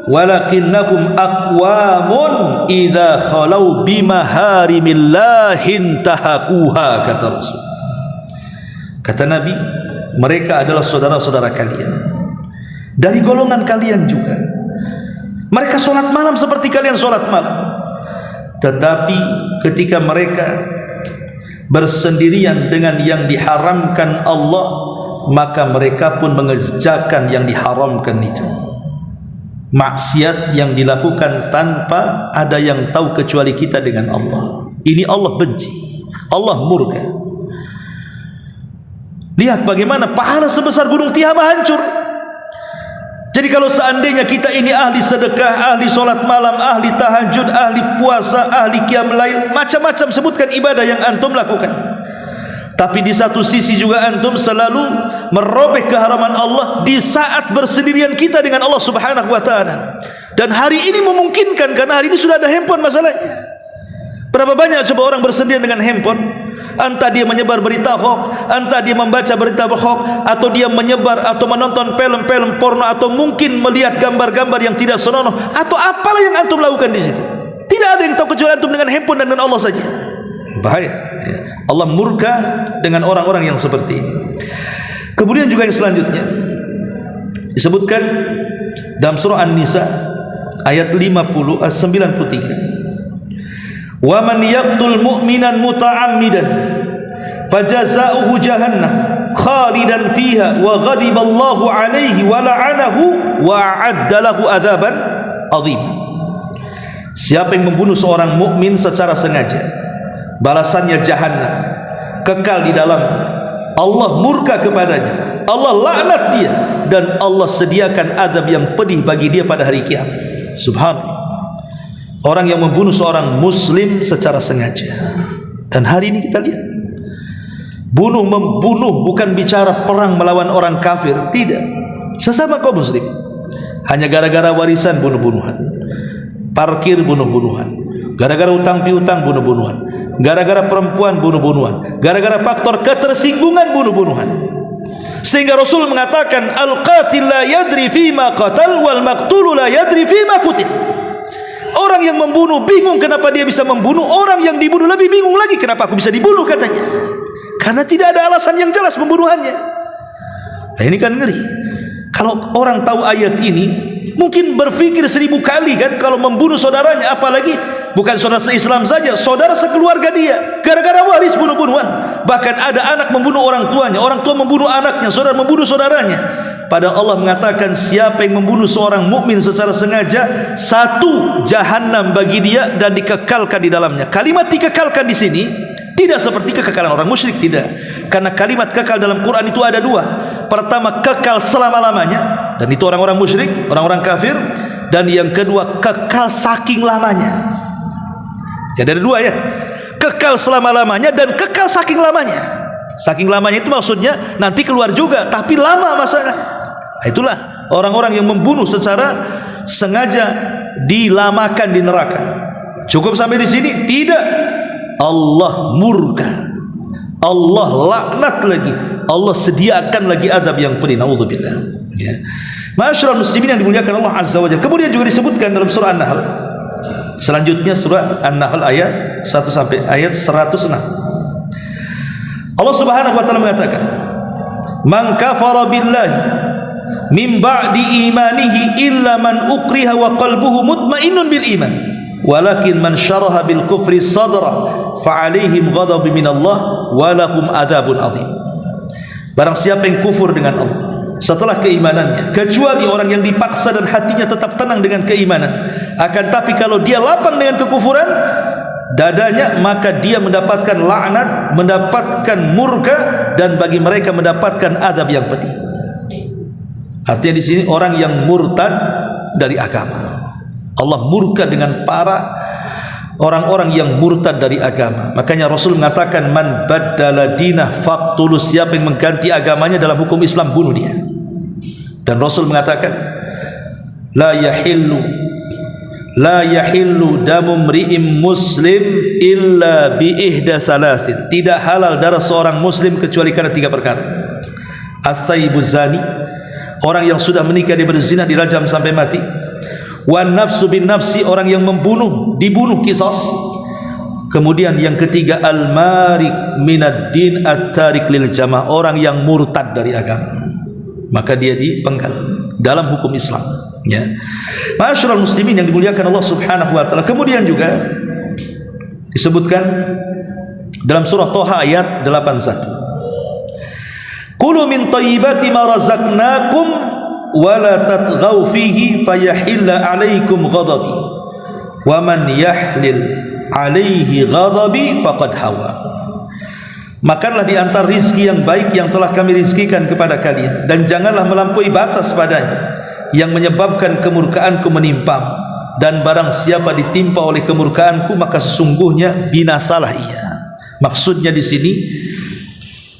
walakinnahum aqwamun idza khalau bimaharimillahin tahakuha. Kata Rasul, kata Nabi, mereka adalah saudara-saudara kalian, dari golongan kalian juga. Mereka sholat malam seperti kalian sholat malam, tetapi ketika mereka bersendirian dengan yang diharamkan Allah, maka mereka pun mengerjakan yang diharamkan itu. Maksiat yang dilakukan tanpa ada yang tahu kecuali kita dengan Allah. Ini Allah benci, Allah murka. Lihat bagaimana pahala sebesar gunung Tihamah hancur. Jadi kalau seandainya kita ini ahli sedekah, ahli solat malam, ahli tahajud, ahli puasa, ahli qiyam lail, macam-macam sebutkan ibadah yang antum lakukan, tapi di satu sisi juga antum selalu merobek keharaman Allah di saat bersendirian kita dengan Allah Subhanahu wa ta'ala. Dan hari ini memungkinkan karena hari ini sudah ada handphone masalahnya. Berapa banyak coba orang bersendirian dengan handphone, Entah dia menyebar berita hoax, entah dia membaca berita hoax, atau dia menyebar atau menonton film-film porno, atau mungkin melihat gambar-gambar yang tidak senonoh, atau apalah yang antum lakukan di situ. Tidak ada yang tahu kecuali antum dengan handphone dan dengan Allah saja. Bahaya. Allah murka dengan orang-orang yang seperti ini. Kemudian juga yang selanjutnya disebutkan dalam surah An-Nisa ayat 93. Wa man yaqtul mu'minan muta'ammidan fajaza'uhu jahannam khalidan fiha wa ghadiballahu alaihi wa la'anahu wa a'adda lahu adzaban adzim. Siapa yang membunuh seorang mukmin secara sengaja, balasannya jahannam, kekal di dalamnya. Allah murka kepadanya, Allah laknat dia, dan Allah sediakan azab yang pedih bagi dia pada hari kiamat. Subhanallah. Orang yang membunuh seorang muslim secara sengaja. Dan hari ini kita lihat, membunuh bukan bicara perang melawan orang kafir, tidak, sesama kaum muslim. Hanya gara-gara warisan bunuh-bunuhan, parkir bunuh-bunuhan, gara-gara utang piutang bunuh-bunuhan, gara-gara perempuan bunuh-bunuhan, gara-gara faktor ketersinggungan bunuh-bunuhan. Sehingga Rasul mengatakan, al-qatil la yadri fima qatal wal maqtul la yadri fima qutil. Orang yang membunuh bingung kenapa dia bisa membunuh, orang yang dibunuh lebih bingung lagi kenapa aku bisa dibunuh, katanya. Karena tidak ada alasan yang jelas pembunuhannya. Nah, ini kan ngeri. Kalau orang tahu ayat ini, mungkin berpikir 1000 kali kan kalau membunuh saudaranya, apalagi bukan saudara se-Islam saja, saudara sekeluarga dia, gara-gara waris bunuh-bunuhan. Bahkan ada anak membunuh orang tuanya, orang tua membunuh anaknya, saudara membunuh saudaranya. Padahal Allah mengatakan siapa yang membunuh seorang mukmin secara sengaja, satu, jahannam bagi dia dan dikekalkan di dalamnya. Kalimat dikekalkan di sini tidak seperti kekekalan orang musyrik, tidak. Karena kalimat kekal dalam Quran itu ada dua. Pertama, kekal selama-lamanya, dan itu orang-orang musyrik, orang-orang kafir. Dan yang kedua, kekal saking lamanya. Jadi ada dua ya, kekal selama-lamanya dan kekal saking lamanya. Saking lamanya itu maksudnya nanti keluar juga, tapi lama masanya. Itulah orang-orang yang membunuh secara sengaja dilamakan di neraka. Cukup sampai di sini? Tidak. Allah murka, Allah laknat lagi, Allah sediakan lagi azab yang pedih. Nauzubillah. Ya. Ma'asyiral muslimin yang dimuliakan Allah Azza wa Jalla. Kemudian juga disebutkan dalam surah An-Nahl. Selanjutnya surah An-Nahl ayat 1 sampai ayat 106. Allah Subhanahu wa taala mengatakan, "Man kafara billahi min ba'di imanihi illa man ukriha wa qalbuhu mutmainnun bil iman walakin man syaraha bil kufri sadra fa alaihim ghadabun minallah wa lahum adzabun adzim." Barang siapa yang kufur dengan Allah setelah keimanannya, kecuali orang yang dipaksa dan hatinya tetap tenang dengan keimanan, akan tapi kalau dia lapang dengan kekufuran dadanya, maka dia mendapatkan laknat, mendapatkan murka, dan bagi mereka mendapatkan azab yang pedih. Artinya di sini orang yang murtad dari agama. Allah murka dengan para orang-orang yang murtad dari agama. Makanya Rasul mengatakan, man baddala dinah faqtulu, siapa yang mengganti agamanya dalam hukum Islam, bunuh dia. Dan Rasul mengatakan, la yahillu damu mri'im muslim illa bi ihda thalathin. Tidak halal darah seorang muslim kecuali karena 3 perkara. As-sayyibu zani, orang yang sudah menikah dia berzina dirajam sampai mati. Wan nafsu bin nafsi, orang yang membunuh dibunuh qisas. Kemudian yang ketiga, al-marik minad din at-tarik lil jamaah, orang yang murtad dari agama, maka dia dipenggal dalam hukum Islam, ya. Ma'asyiral muslimin yang dimuliakan Allah Subhanahu wa taala. Kemudian juga disebutkan dalam surah Thaha ayat 81, Qulu min thayyibati ma razaqnakum wa la tatghaw fihi fayahilla 'alaikum ghadabi wa man yahlil 'alaihi ghadabi faqad hawa. Makanlah di antara rizki yang baik yang telah kami rizkikan kepada kalian, dan janganlah melampaui batas padanya yang menyebabkan kemurkaanku menimpamu, dan barang siapa ditimpa oleh kemurkaanku maka sesungguhnya binasalah ia. Maksudnya di sini,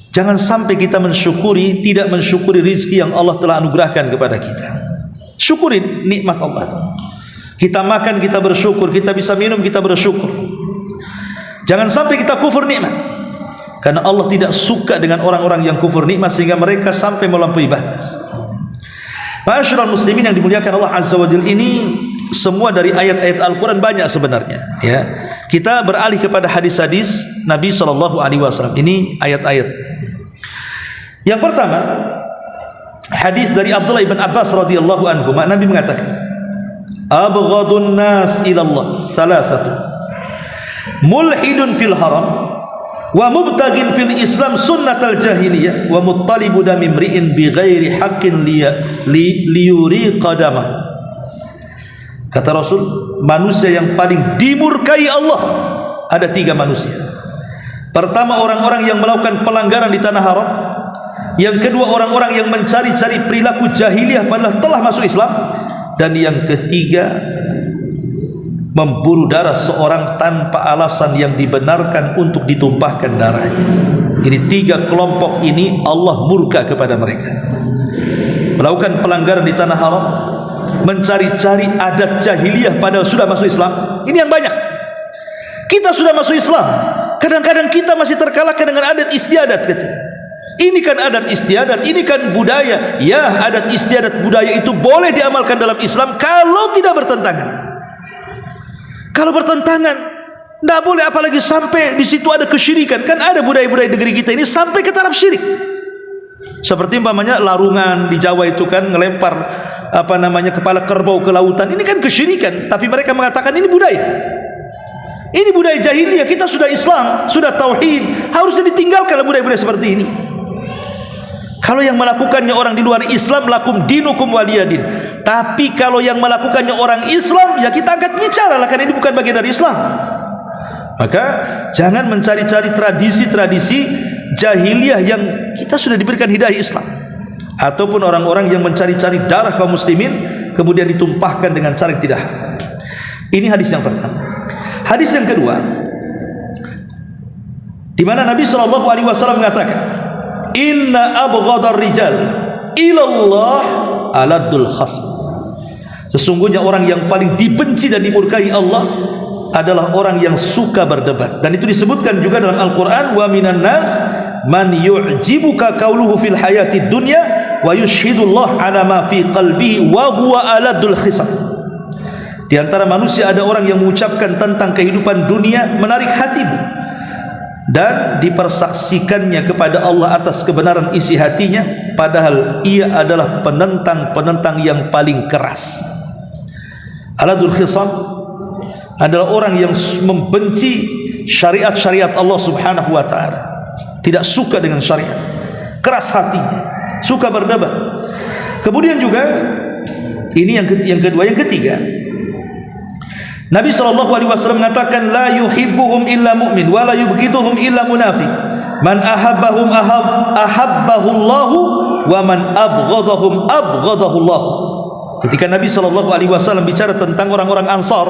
jangan sampai kita tidak mensyukuri rizki yang Allah telah anugerahkan kepada kita. Syukuri nikmat Allah itu. Kita makan kita bersyukur, kita bisa minum kita bersyukur. Jangan sampai kita kufur nikmat. Karena Allah tidak suka dengan orang-orang yang kufur nikmat sehingga mereka sampai melampaui batas. Ma'asyiral muslimin yang dimuliakan Allah Azza wa Jalla, ini semua dari ayat-ayat Al-Quran banyak sebenarnya, ya. Kita beralih kepada hadis-hadis Nabi SAW. Ini ayat-ayat. Yang pertama, hadis dari Abdullah ibn Abbas radhiyallahu anhu, Nabi mengatakan, abghadun nas ilallah thalathatu, mulhidun fil haram, wa mubtagin fil Islam sunnatal jahiliyah, wa muttalibu dami mri'in bi ghairi haqqin liyuri qadamah. Kata Rasul, manusia yang paling dimurkai Allah ada 3 manusia. Pertama, orang-orang yang melakukan pelanggaran di tanah haram. Yang kedua, orang-orang yang mencari-cari perilaku jahiliyah padahal telah masuk Islam. Dan yang ketiga, memburu darah seorang tanpa alasan yang dibenarkan untuk ditumpahkan darahnya. Ini 3 kelompok ini Allah murka kepada mereka. Melakukan pelanggaran di tanah haram, mencari-cari adat jahiliyah padahal sudah masuk Islam. Ini yang banyak. Kita sudah masuk Islam, kadang-kadang kita masih terkalahkan dengan adat istiadat. Ini kan adat istiadat, ini kan budaya. Ya, adat istiadat budaya itu boleh diamalkan dalam Islam kalau tidak bertentangan. Kalau bertentangan, tidak boleh, apalagi sampai di situ ada kesyirikan. Kan ada budaya-budaya negeri kita ini sampai ke taraf syirik. Seperti umpamanya larungan di Jawa itu kan ngelempar kepala kerbau ke lautan. Ini kan kesyirikan, tapi mereka mengatakan ini budaya. Ini budaya jahiliyah. Kita sudah Islam, sudah tauhid, harusnya ditinggalkan budaya-budaya seperti ini. Kalau yang melakukannya orang di luar Islam, lakum dinukum waliyadin. Tapi kalau yang melakukannya orang Islam, ya kita angkat bicara lah, karena ini bukan bagian dari Islam. Maka jangan mencari-cari tradisi-tradisi jahiliyah yang kita sudah diberikan hidayah Islam, ataupun orang-orang yang mencari-cari darah kaum muslimin kemudian ditumpahkan dengan cara yang tidak hak. Ini hadis yang pertama. Hadis yang kedua, di mana Nabi SAW mengatakan, inna abghadar rijal ilallah aladul khasm. Sesungguhnya orang yang paling dibenci dan dimurkai Allah adalah orang yang suka berdebat. Dan itu disebutkan juga dalam Al-Quran, wa minan nas man yu'jibuka qauluhu fil hayatid dunya wa yushhidullah ala ma fi qalbihi wa huwa aladul khisam. Di antara manusia ada orang yang mengucapkan tentang kehidupan dunia menarik hatimu dan dipersaksikannya kepada Allah atas kebenaran isi hatinya, padahal ia adalah penentang-penentang yang paling keras. Aladul khisam adalah orang yang membenci syariat-syariat Allah Subhanahu wa ta'ala, tidak suka dengan syariat, keras hatinya, suka berdebat. Kemudian juga ini yang kedua. Yang ketiga, Nabi SAW mengatakan, la yuhibbuhum illa mu'min wa la yubghiduhum illa munafiq. Man ahabbahum ahabbahullahu wa man abghadahum abghadahullah. Ketika Nabi SAW bicara tentang orang-orang Ansar,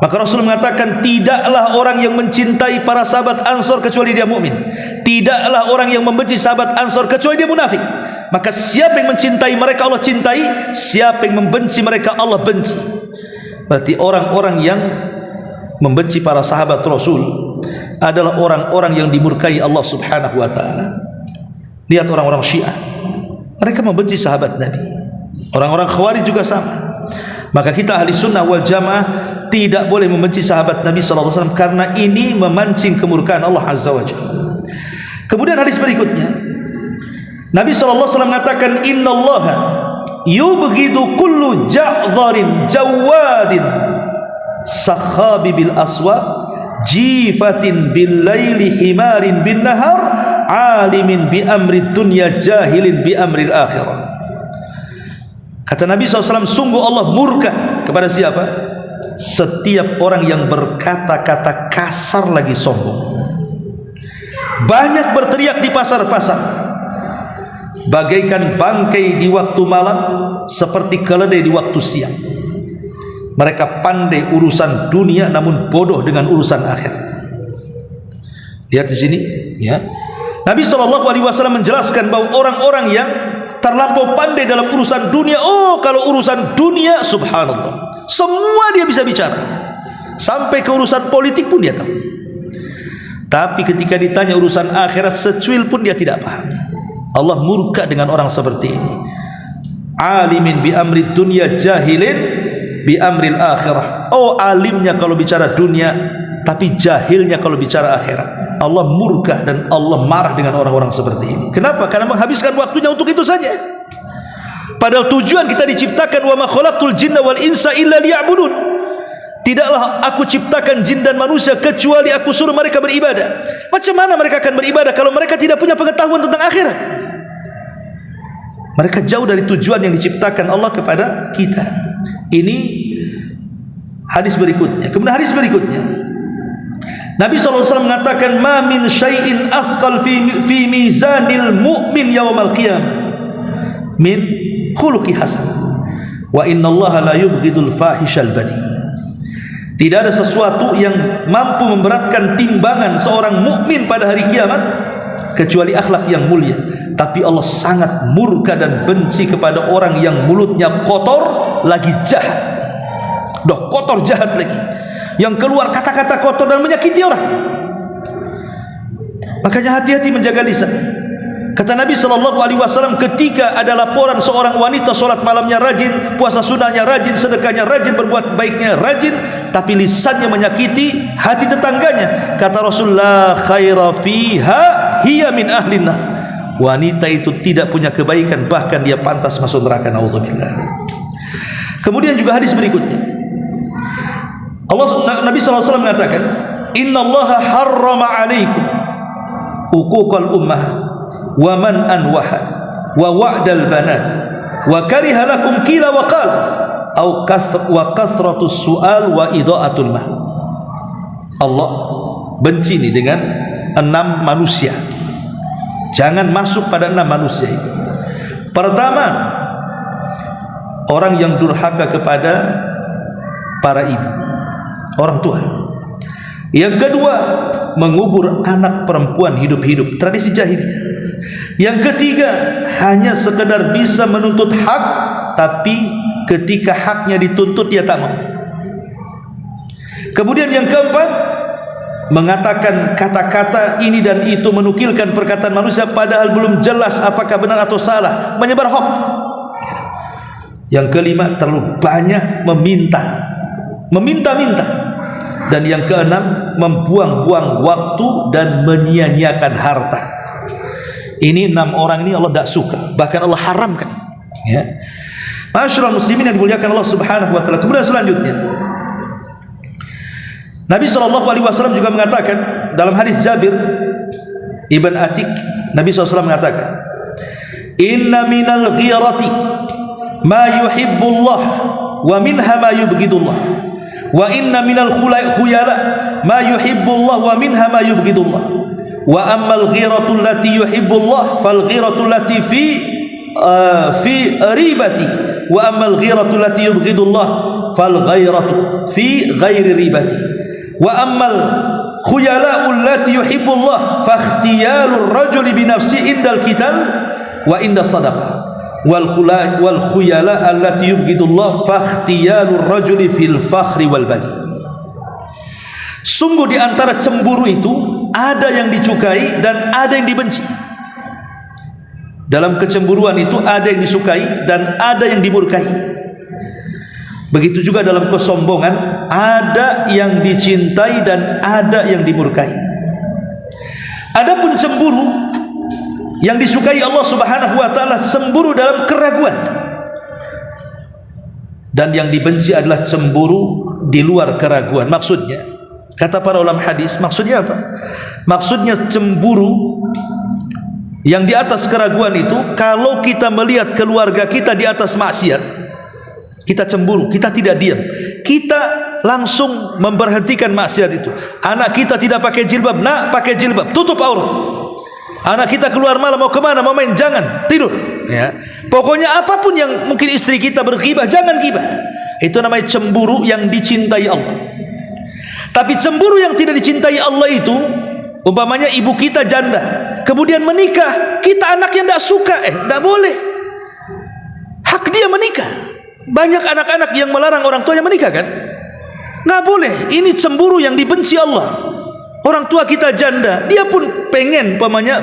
maka Rasul mengatakan, tidaklah orang yang mencintai para sahabat Ansar kecuali dia mukmin. Tidaklah orang yang membenci sahabat Ansar kecuali dia munafik. Maka siapa yang mencintai mereka Allah cintai, siapa yang membenci mereka Allah benci. Berarti orang-orang yang membenci para sahabat Rasul adalah orang-orang yang dimurkai Allah Subhanahu wa ta'ala. Lihat orang-orang Syiah, mereka membenci sahabat Nabi. Orang-orang Khawarij juga sama. Maka kita ahli sunnah wal jamaah tidak boleh membenci sahabat Nabi SAW, karena ini memancing kemurkaan Allah Azza wa Jalla. Kemudian hadis berikutnya, Nabi SAW mengatakan, innallaha yubghidu kullu ja'dharin jawadin sakhabi bil aswaq jifatin bil laili himarin bin nahar alimin bi amri dunya jahilin bi amri akhirah. Kata Nabi SAW, sungguh Allah murka kepada siapa? Setiap orang yang berkata-kata kasar lagi sombong, banyak berteriak di pasar-pasar, bagaikan bangkai di waktu malam, seperti keledai di waktu siang. Mereka pandai urusan dunia namun bodoh dengan urusan akhirat. Lihat di sini, ya. Nabi SAW menjelaskan bahwa orang-orang yang terlampau pandai dalam urusan dunia, oh kalau urusan dunia subhanallah, semua dia bisa bicara, sampai ke urusan politik pun dia tahu. Tapi ketika ditanya urusan akhirat secuil pun dia tidak paham. Allah murka dengan orang seperti ini. Alimin bi amri dunya, jahilin bi amril akhirah. Oh, alimnya kalau bicara dunia, tapi jahilnya kalau bicara akhirat. Allah murka dan Allah marah dengan orang-orang seperti ini. Kenapa? Karena menghabiskan waktunya untuk itu saja. Padahal tujuan kita diciptakan, wa ma khalaqtul jinna wal insa illa liya'budun. Tidaklah aku ciptakan jin dan manusia kecuali aku suruh mereka beribadah. Macam mana mereka akan beribadah kalau mereka tidak punya pengetahuan tentang akhirat? Mereka jauh dari tujuan yang diciptakan Allah kepada kita. Ini hadis berikutnya. Kemudian hadis berikutnya, Nabi SAW mengatakan, ma min syai'in athqal fi mizanil mu'min yawmal qiyamah min khuluqi hasan wa inna Allah la yubghidul fahishal badi. Tidak ada sesuatu yang mampu memberatkan timbangan seorang mukmin pada hari kiamat kecuali akhlak yang mulia. Tapi Allah sangat murka dan benci kepada orang yang mulutnya kotor lagi jahat. Doh, kotor jahat lagi, yang keluar kata-kata kotor dan menyakiti orang. Makanya hati-hati menjaga lisan. Kata Nabi SAW, ketika ada laporan seorang wanita sholat malamnya rajin, puasa sunnahnya rajin, sedekahnya rajin, berbuat baiknya rajin, tapi lisannya menyakiti hati tetangganya, kata Rasulullah, khaira fiha hiya min ahlin nar. Wanita itu tidak punya kebaikan, bahkan dia pantas masuk neraka, naudzubillah. Kemudian juga hadis berikutnya, Nabi SAW mengatakan, innallaha harrama alaikum uquqal ummahat wa man'an wahad wa wa'dal banat wa kariha lakum qila wa qal wa kathratus su'al wa idha'atul mal. Allah benci ini dengan 6 manusia. Jangan masuk pada 6 manusia ini. Pertama, orang yang durhaka kepada para ibu, orang tua. Yang kedua, mengubur anak perempuan hidup-hidup, tradisi jahiliyah. Yang ketiga, hanya sekedar bisa menuntut hak, tapi ketika haknya dituntut dia tak mau. Kemudian yang keempat, mengatakan kata-kata ini dan itu, menukilkan perkataan manusia padahal belum jelas apakah benar atau salah, menyebar hoax. Yang kelima, terlalu banyak meminta-minta. Dan yang keenam, membuang-buang waktu dan menyia-nyiakan harta. Ini 6 orang ini Allah tidak suka, bahkan Allah haramkan, ya. Ma'asyiral muslimin yang dimuliakan Allah Subhanahu wa taala. Kemudian selanjutnya, Nabi SAW juga mengatakan dalam hadis Jabir Ibn Atik, Nabi SAW mengatakan, inna minal ghirati ma yuhibbullah wa minha ma yubghidullah wa inna minal khuyala ma yuhibbullah wa minha ma yubghidullah wa ammal ghiratu allati yuhibbullah fal ghiratu allati fi ribati wa ammal ghiratu allati yubghidullah fal ghairatu fi ghairi ribati wa ammal khuyala'u allati yuhibbullah fa ikhtiyalur rajuli bi nafsi indal qital wa inda sadaqah wal khuyala allati yubghidullah fa ikhtiyalur rajuli fil fakhri wal bali. Sungguh di antara cemburu itu ada yang disukai dan ada yang dibenci. Dalam kecemburuan itu ada yang disukai dan ada yang dimurkai. Begitu juga dalam kesombongan, ada yang dicintai dan ada yang dimurkai. Adapun cemburu yang disukai Allah Subhanahu wa taala, cemburu dalam keraguan. Dan yang dibenci adalah cemburu di luar keraguan. Maksudnya, kata para ulama hadis, maksudnya apa? Maksudnya cemburu yang di atas keraguan itu, kalau kita melihat keluarga kita di atas maksiat, kita cemburu, kita tidak diam, kita langsung memberhentikan maksiat itu. Anak kita tidak pakai jilbab, nak pakai jilbab, tutup aurat. Anak kita keluar malam mau kemana, mau main, jangan, tidur, ya. Pokoknya apapun yang mungkin istri kita berghibah, jangan ghibah. Itu namanya cemburu yang dicintai Allah. Tapi cemburu yang tidak dicintai Allah itu, umpamanya ibu kita janda, kemudian menikah, kita anak yang tidak suka, tidak boleh. Hak dia menikah. Banyak anak-anak yang melarang orang tuanya menikah, kan? Nggak boleh. Ini cemburu yang dibenci Allah. Orang tua kita janda, dia pun pengen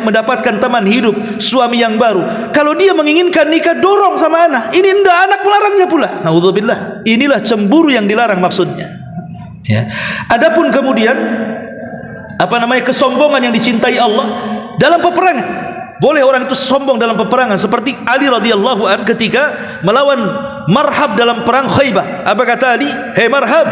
mendapatkan teman hidup, suami yang baru. Kalau dia menginginkan nikah, dorong sama anak. Ini ndak, anak melarangnya pula. Naudzubillah. Inilah cemburu yang dilarang maksudnya. Ya. Adapun kemudian kesombongan yang dicintai Allah dalam peperangan. Boleh orang itu sombong dalam peperangan, seperti Ali radhiyallahu an ketika melawan Marhab dalam perang Khaybar. Apa kata Ali? Hei Marhab,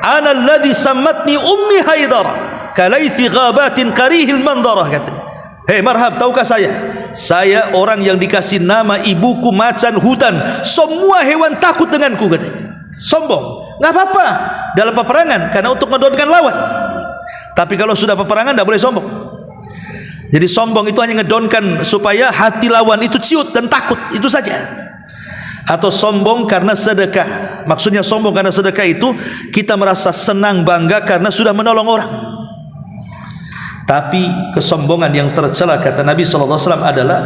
ana alladhi sammatni ummi Haidara kalaithi ghabatin karihil mandarah, katanya. Hei Marhab, tahukah saya orang yang dikasih nama ibuku macan hutan, semua hewan takut denganku, katanya. Sombong, nggak apa-apa dalam peperangan, karena untuk mendonkan lawan. Tapi kalau sudah peperangan tidak boleh sombong. Jadi sombong itu hanya ngedonkan supaya hati lawan itu ciut dan takut, itu saja. Atau sombong karena sedekah. Maksudnya sombong karena sedekah itu kita merasa senang, bangga karena sudah menolong orang. Tapi kesombongan yang tercela, kata Nabi SAW, adalah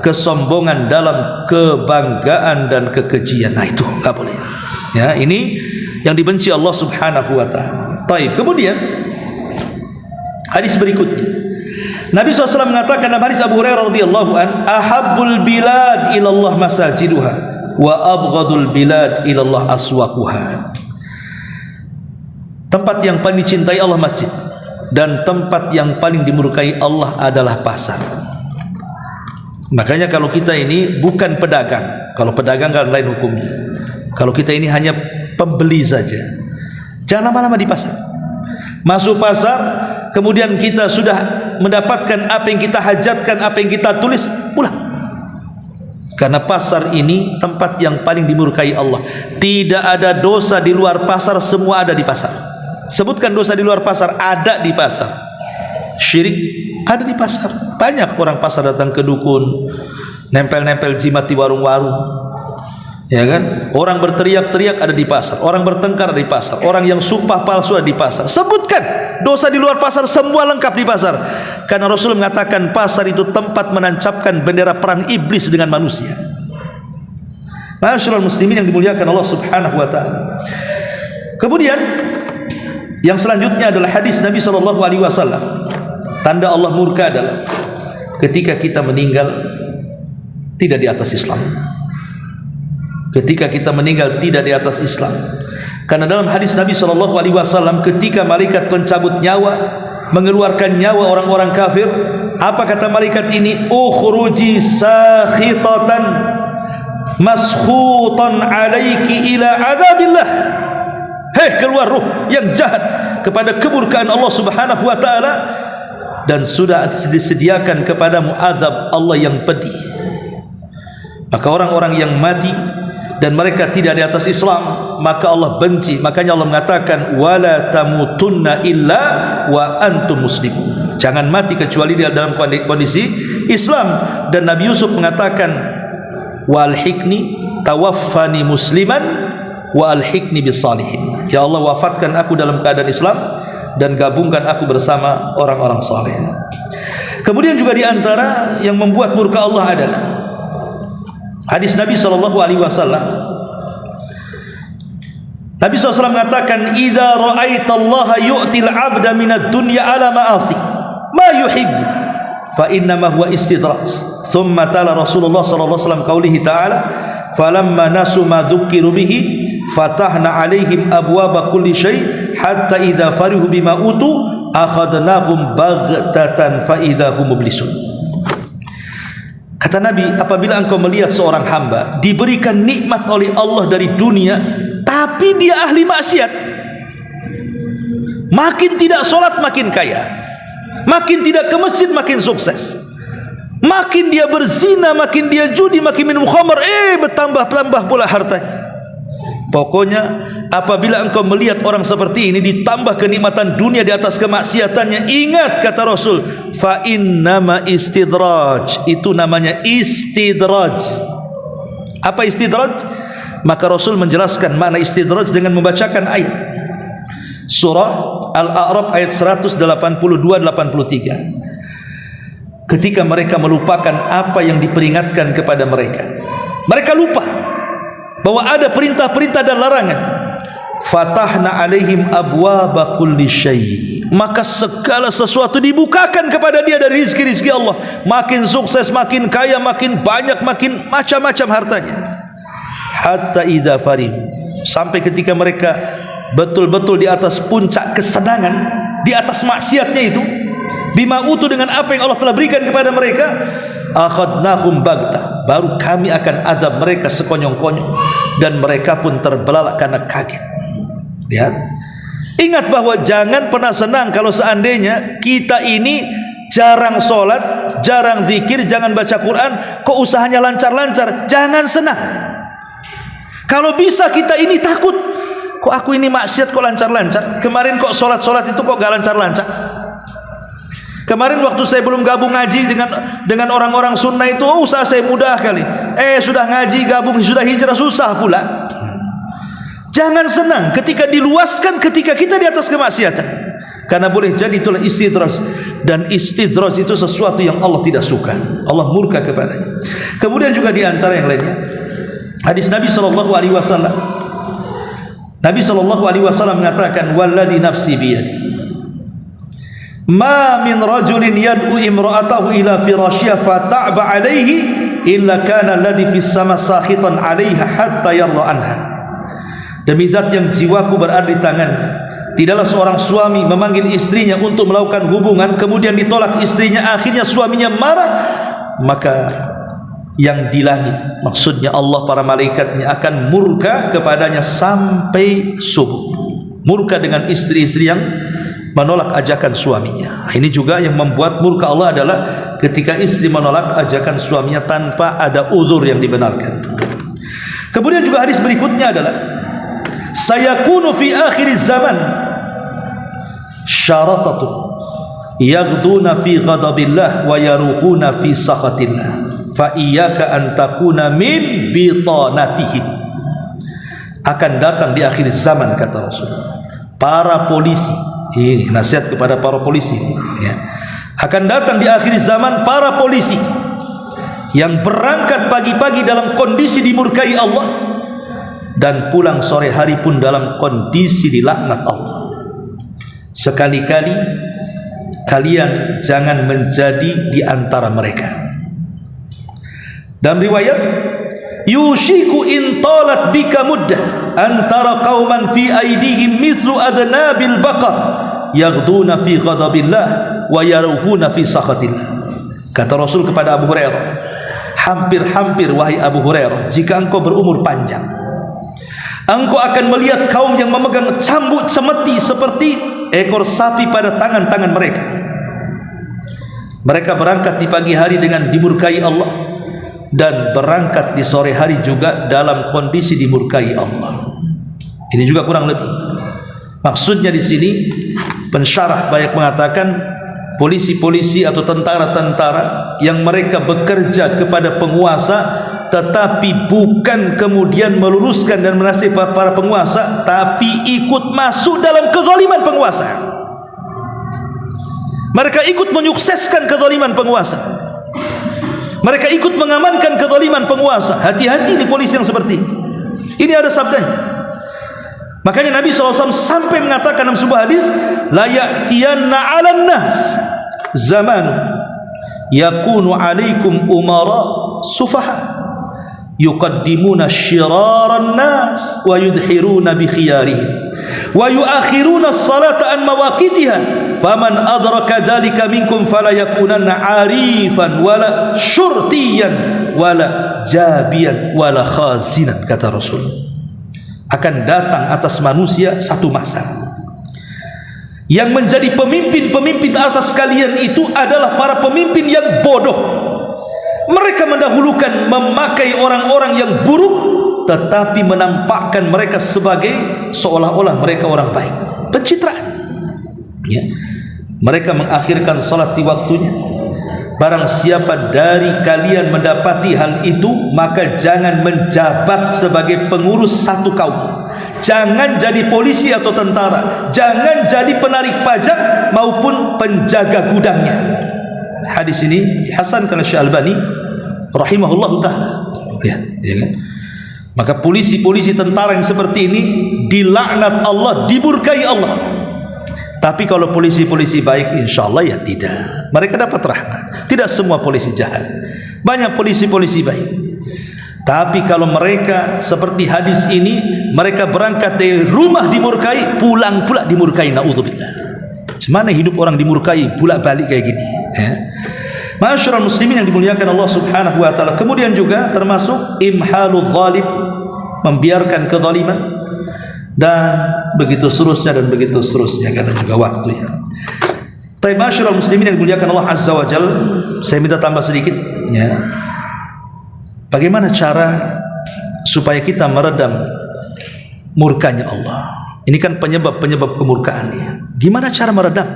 kesombongan dalam kebanggaan dan kekejian. Nah, itu nggak boleh. Ya, ini yang dibenci Allah Subhanahu wa taala. Baik, kemudian hadis berikutnya, Nabi SAW mengatakan dalam hadis Abu Hurairah radhiyallahu an, ahabbul bilad ilallah masajiduha wa abghadul bilad ilallah aswaquha. Tempat yang paling dicintai Allah masjid, dan tempat yang paling dimurkai Allah adalah pasar. Makanya kalau kita ini bukan pedagang, kalau pedagang kan lain hukumnya. Kalau kita ini hanya pembeli saja, jangan lama-lama di pasar. Masuk pasar, kemudian kita sudah mendapatkan apa yang kita hajatkan, apa yang kita tulis, pulang. Karena pasar ini tempat yang paling dimurkai Allah. Tidak ada dosa di luar pasar, semua ada di pasar. Sebutkan dosa di luar pasar, ada di pasar. Syirik ada di pasar. Banyak orang pasar datang ke dukun, nempel-nempel jimat di warung-warung, ya kan? Orang berteriak-teriak ada di pasar, orang bertengkar ada di pasar, orang yang sumpah palsu ada di pasar. Sebutkan dosa di luar pasar, semua lengkap di pasar. Karena Rasul mengatakan pasar itu tempat menancapkan bendera perang iblis dengan manusia. Ma'asyiral muslimin yang dimuliakan Allah Subhanahu wa taala. Kemudian yang selanjutnya adalah hadis Nabi SAW. Tanda Allah murka adalah ketika kita meninggal tidak di atas Islam. Ketika kita meninggal tidak di atas Islam. Karena dalam hadis Nabi SAW, ketika malaikat pencabut nyawa mengeluarkan nyawa orang-orang kafir, apa kata malaikat ini? Ukhruji sakhitatan maskhutan alaiki ila adabillah. Hei, keluar ruh yang jahat kepada kemurkaan Allah Subhanahu wa taala, dan sudah disediakan kepadamu azab Allah yang pedih. Maka orang-orang yang mati dan mereka tidak di atas Islam, maka Allah benci. Makanya Allah mengatakan wala tamutunna illa wa antum muslimun. Jangan mati kecuali dia dalam kondisi Islam. Dan Nabi Yusuf mengatakan walhikni tawaffani musliman wa alhikni bisalihin. Ya Allah, wafatkan aku dalam keadaan Islam dan gabungkan aku bersama orang-orang saleh. Kemudian juga di antara yang membuat murka Allah adalah hadis Nabi SAW. Nabi SAW mengatakan idza ra'aitallaha yu'til 'abda minad dunya 'ala ma'asi ma yuhibbu fa innama huwa istidraj. Thumma tala Rasulullah SAW qaulihi ta'ala falamma nasu ma dzukiru bihi fatahna 'alaihim abwaaba kulli syai' hatta idza farihu bima utu akhadnahum baghtatan fa idza hum mublisun. Kata Nabi, apabila engkau melihat seorang hamba diberikan nikmat oleh Allah dari dunia, tapi dia ahli maksiat, makin tidak sholat makin kaya, makin tidak ke masjid makin sukses, makin dia berzina, makin dia judi, makin minum khamar, bertambah-tambah pula hartanya. Pokoknya apabila engkau melihat orang seperti ini ditambah kenikmatan dunia di atas kemaksiatannya, ingat kata Rasul, fa innama istidraj, itu namanya istidraj. Apa istidraj? Maka Rasul menjelaskan makna istidraj dengan membacakan ayat surah Al-A'raf ayat 182-83. Ketika mereka melupakan apa yang diperingatkan kepada mereka, mereka lupa bahwa ada perintah-perintah dan larangan. fatahna alaihim abwaba kulli syai', maka segala sesuatu dibukakan kepada dia dari rizki-rizki Allah. Makin sukses, makin kaya, makin banyak, makin macam-macam hartanya. Hatta idza farih, sampai ketika mereka betul-betul di atas puncak kesenangan, di atas maksiatnya itu, bima utu, dengan apa yang Allah telah berikan kepada mereka, akhadnahum baghtah, baru kami akan azab mereka sekonyong-konyong, dan mereka pun terbelalak karena kaget. Lihat, ingat bahwa jangan pernah senang kalau seandainya kita ini jarang sholat, jarang zikir, jangan baca Quran, kok usahanya lancar-lancar. Jangan senang. Kalau bisa kita ini takut, kok aku ini maksiat kok lancar-lancar, kemarin kok sholat-sholat itu kok gak lancar-lancar. Kemarin waktu saya belum gabung ngaji dengan orang-orang sunnah itu, usaha saya mudah kali. Sudah ngaji, gabung, sudah hijrah, susah pula. Jangan senang ketika diluaskan, ketika kita di atas kemaksiatan, karena boleh jadi itulah istidraj, dan istidraj itu sesuatu yang Allah tidak suka, Allah murka kepadanya. Kemudian juga di antara yang lainnya, hadis Nabi sallallahu alaihi wasallam, Nabi sallallahu alaihi wasallam mengatakan, walladzi nafsi biyadi, ma min rajulin yad'u imra'atahu ila firashiha fata'ba alaihi illa kana alladhi fis sama sakhitan 'alaiha hatta yarda anha. Demi zat yang jiwaku berada di tangannya, tidaklah seorang suami memanggil istrinya untuk melakukan hubungan, kemudian ditolak istrinya, akhirnya suaminya marah, maka yang di langit, maksudnya Allah, para malaikatnya akan murka kepadanya sampai subuh. Murka dengan istri-istri yang menolak ajakan suaminya. Ini juga yang membuat murka Allah adalah ketika istri menolak ajakan suaminya tanpa ada uzur yang dibenarkan. Kemudian juga hadis berikutnya adalah, sayakunu fi akhir zaman syaratatu yaghduna fi ghadabillah wa yaruhuna fi sakhatillah fa iyyaka an takuna min bitanatihim. Akan datang di akhir zaman, kata Rasul, para polisi, ini nasihat kepada para polisi ya. Akan datang di akhir zaman para polisi yang berangkat pagi-pagi dalam kondisi dimurkai Allah, dan pulang sore hari pun dalam kondisi dilaknat Allah. Sekali-kali kalian jangan menjadi di antara mereka. Dalam riwayat, yushiku in talat bika muddah antara qauman fi aidihim mithlu adnabil baqar yaghduna fi ghadabillah wa yaruhuna fi sakhatillah. Kata Rasul kepada Abu Hurairah, hampir-hampir wahai Abu Hurairah, jika engkau berumur panjang, engkau akan melihat kaum yang memegang cambuk semeti seperti ekor sapi pada tangan-tangan mereka. Mereka berangkat di pagi hari dengan dimurkai Allah, dan berangkat di sore hari juga dalam kondisi dimurkai Allah. Ini juga kurang lebih. Maksudnya di sini pensyarah banyak mengatakan, polisi-polisi atau tentara-tentara yang mereka bekerja kepada penguasa, tetapi bukan kemudian meluruskan dan menasihati para penguasa, tapi ikut masuk dalam kezaliman penguasa. Mereka ikut menyukseskan kezaliman penguasa, mereka ikut mengamankan kezaliman penguasa. Hati-hati di polisi yang seperti ini. Ini ada sabdanya. Makanya Nabi SAW sampai mengatakan dalam sebuah hadis, la ya'tiyanna 'alan nas zamanu yakunu 'alaikum umara sufaha yuqaddimuna syiraran nas wa yudhiruna bi khiyarihim wa yuakhiruna as-salata an mawaqitiha faman adraka dhalika minkum fala yakunanna 'arifan wala syurtiyan wala jabiyan wala khazinan. Kata Rasul, akan datang atas manusia satu masa yang menjadi pemimpin-pemimpin atas kalian itu adalah para pemimpin yang bodoh. Mereka mendahulukan memakai orang-orang yang buruk, tetapi menampakkan mereka sebagai seolah-olah mereka orang baik. Pencitraan ya. Mereka mengakhirkan salat di waktunya. Barang siapa dari kalian mendapati hal itu, maka jangan menjabat sebagai pengurus satu kaum. Jangan jadi polisi atau tentara, jangan jadi penarik pajak maupun penjaga gudangnya. Hadis ini dihasankan oleh Syekh Albani rahimahullah taala. Lihat, ya kan? Maka polisi-polisi tentara yang seperti ini dilaknat Allah, dimurkai Allah. Tapi kalau polisi-polisi baik, insya Allah ya tidak, mereka dapat rahmat. Tidak semua polisi jahat, banyak polisi-polisi baik. Tapi kalau mereka seperti hadis ini, mereka berangkat dari rumah dimurkai, pulang pula dimurkai, naudzubillah. Mana hidup orang dimurkai pula balik kayak gini, ya? Ma'asyiral muslimin yang dimuliakan Allah Subhanahu wa taala. Kemudian juga termasuk imhalul zalim, membiarkan kezaliman, dan begitu seterusnya dan begitu seterusnya, karena juga waktunya. Tapi ma'asyiral muslimin yang dimuliakan Allah Azza wa Jalla, saya minta tambah sedikit, ya. Bagaimana cara supaya kita meredam murkanya Allah? Ini kan penyebab-penyebab kemurkaannya. Gimana cara meredam?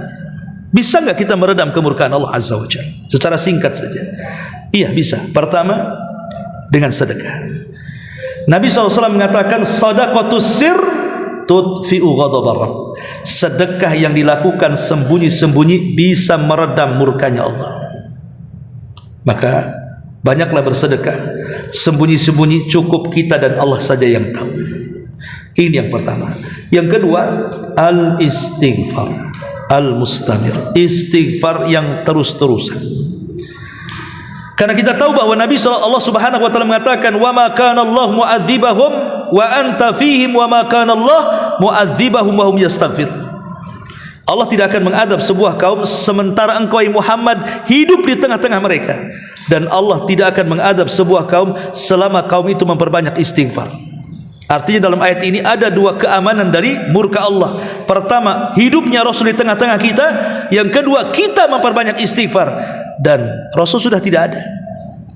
Bisa nggak kita meredam kemurkaan Allah Azza wa Jalla? Secara singkat saja. Iya, bisa. Pertama, dengan sedekah. Nabi SAW mengatakan, sadaqatus sir tudfi'u ghadabar Rabb. Sedekah yang dilakukan sembunyi-sembunyi bisa meredam murkanya Allah. Maka banyaklah bersedekah sembunyi-sembunyi, cukup kita dan Allah saja yang tahu. Ini yang pertama. Yang kedua, al-istighfar al-mustamir, istighfar yang terus-terusan. Karena kita tahu bahwa Nabi Allah Subhanahu wa taala mengatakan, wa ma kana Allah mu'adzibahum wa anta fihim wa ma kana Allah mu'adzibahum wa hum yastaghfir. Allah tidak akan mengadab sebuah kaum sementara engkau Muhammad hidup di tengah-tengah mereka, dan Allah tidak akan mengadab sebuah kaum selama kaum itu memperbanyak istighfar. Artinya dalam ayat ini ada dua keamanan dari murka Allah. Pertama, hidupnya Rasul di tengah-tengah kita. Yang kedua, kita memperbanyak istighfar. Dan Rasul sudah tidak ada,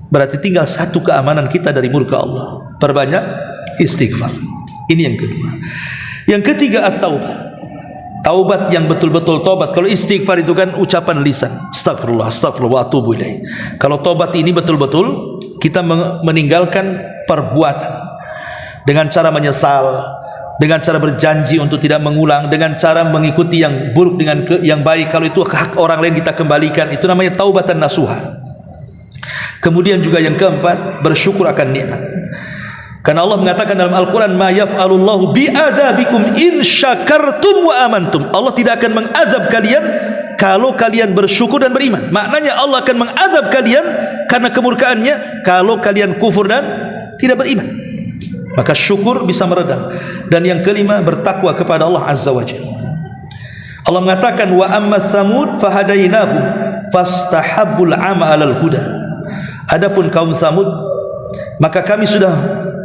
berarti tinggal satu keamanan kita dari murka Allah, perbanyak istighfar. Ini yang kedua. Yang ketiga, at-taubah. Taubat yang betul-betul taubat. Kalau istighfar itu kan ucapan lisan, astagfirullah, astagfirullah, wa atubu ilaih. Kalau taubat ini betul-betul kita meninggalkan perbuatan dengan cara menyesal, dengan cara berjanji untuk tidak mengulang, dengan cara mengikuti yang buruk dengan yang baik. Kalau itu hak orang lain kita kembalikan. Itu namanya taubatan nasuha. Kemudian juga yang keempat, bersyukur akan nikmat. Karena Allah mengatakan dalam Al-Quran, ma yaf'alullahu bi'adzabikum in syakartum wa amantum. Allah tidak akan mengazab kalian kalau kalian bersyukur dan beriman. Maknanya Allah akan mengazab kalian karena kemurkaannya kalau kalian kufur dan tidak beriman. Maka syukur bisa meredam. Dan yang kelima, bertakwa kepada Allah Azza wa Jalla. Allah mengatakan, wa amma thamud fahadainahum fastahabbul ama 'alal huda. Adapun kaum Tsamud, maka kami sudah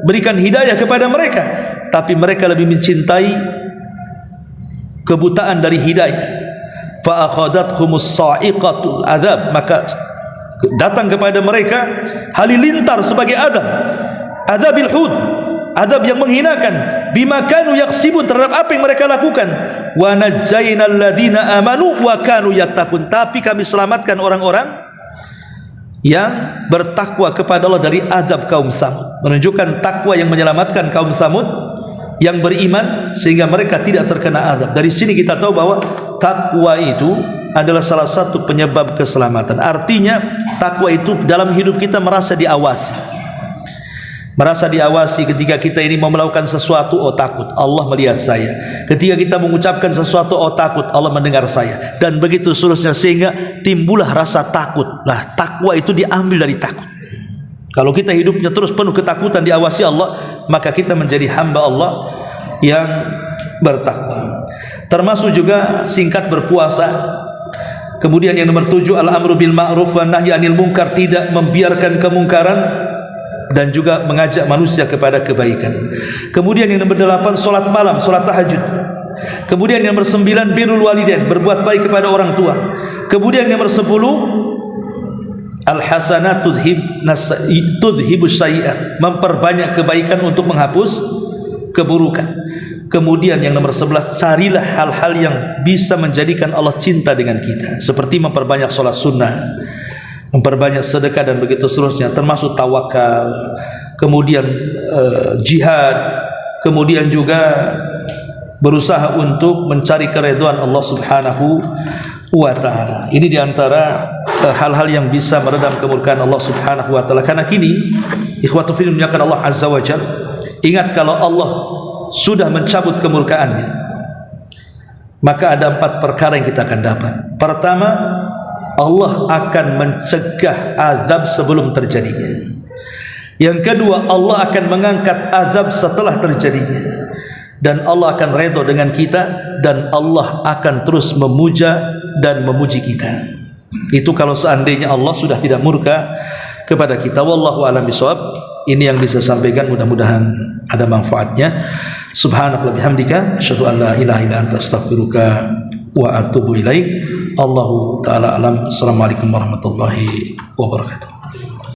berikan hidayah kepada mereka, tapi mereka lebih mencintai kebutaan dari hidayah. Fa akhadathhumus sa'iqatul adzab, maka datang kepada mereka halilintar sebagai azab, azabil hud, azab yang menghinakan, bima kanu yaksibun, terhadap apa yang mereka lakukan. Wa najjaynal ladzina amanu wa kanu yattaqun, tapi kami selamatkan orang-orang yang bertakwa kepada Allah dari azab kaum Tsamud. Menunjukkan takwa yang menyelamatkan kaum Tsamud yang beriman sehingga mereka tidak terkena azab. Dari sini kita tahu bahwa takwa itu adalah salah satu penyebab keselamatan. Artinya takwa itu dalam hidup kita merasa diawasi. Merasa diawasi ketika kita ini mau melakukan sesuatu, oh takut Allah melihat saya. Ketika kita mengucapkan sesuatu, oh takut Allah mendengar saya. Dan begitu seterusnya, sehingga timbullah rasa takut. Nah, takwa itu diambil dari takut. Kalau kita hidupnya terus penuh ketakutan, diawasi Allah, maka kita menjadi hamba Allah yang bertakwa. Termasuk juga singkat berpuasa. Kemudian yang nomor 7, al-amru bil ma'ruf wa nahyi anil munkar, tidak membiarkan kemungkaran dan juga mengajak manusia kepada kebaikan. Kemudian yang nomor 8, solat malam, solat tahajud. Kemudian yang nomor 9, birrul walidain, berbuat baik kepada orang tua. Kemudian yang nomor 10, al-hasanat tudhibus sayyi'at, memperbanyak kebaikan untuk menghapus keburukan. Kemudian yang nomor 11, carilah hal-hal yang bisa menjadikan Allah cinta dengan kita, seperti memperbanyak solat sunnah, memperbanyak sedekah dan begitu seterusnya, termasuk tawakal, kemudian jihad, kemudian juga berusaha untuk mencari keridhaan Allah Subhanahu wa taala. Ini diantara hal-hal yang bisa meredam kemurkaan Allah Subhanahu wa taala. Karena kini ikhwatu fillah, Allah Azza wa Jalla, Ingat, kalau Allah sudah mencabut kemurkaannya, maka ada 4 perkara yang kita akan dapat. Pertama, Allah akan mencegah azab sebelum terjadinya. Yang kedua, Allah akan mengangkat azab setelah terjadinya. Dan Allah akan redha dengan kita, dan Allah akan terus memuja dan memuji kita. Itu kalau seandainya Allah sudah tidak murka kepada kita. Wallahu a'lam bishawab. Ini yang bisa sampaikan, mudah-mudahan ada manfaatnya. Subhanallah bihamdika asyhadu an la ilaha illa anta astaghfiruka wa atubu ilaik. Allahu taala alam. Assalamualaikum warahmatullahi wabarakatuh.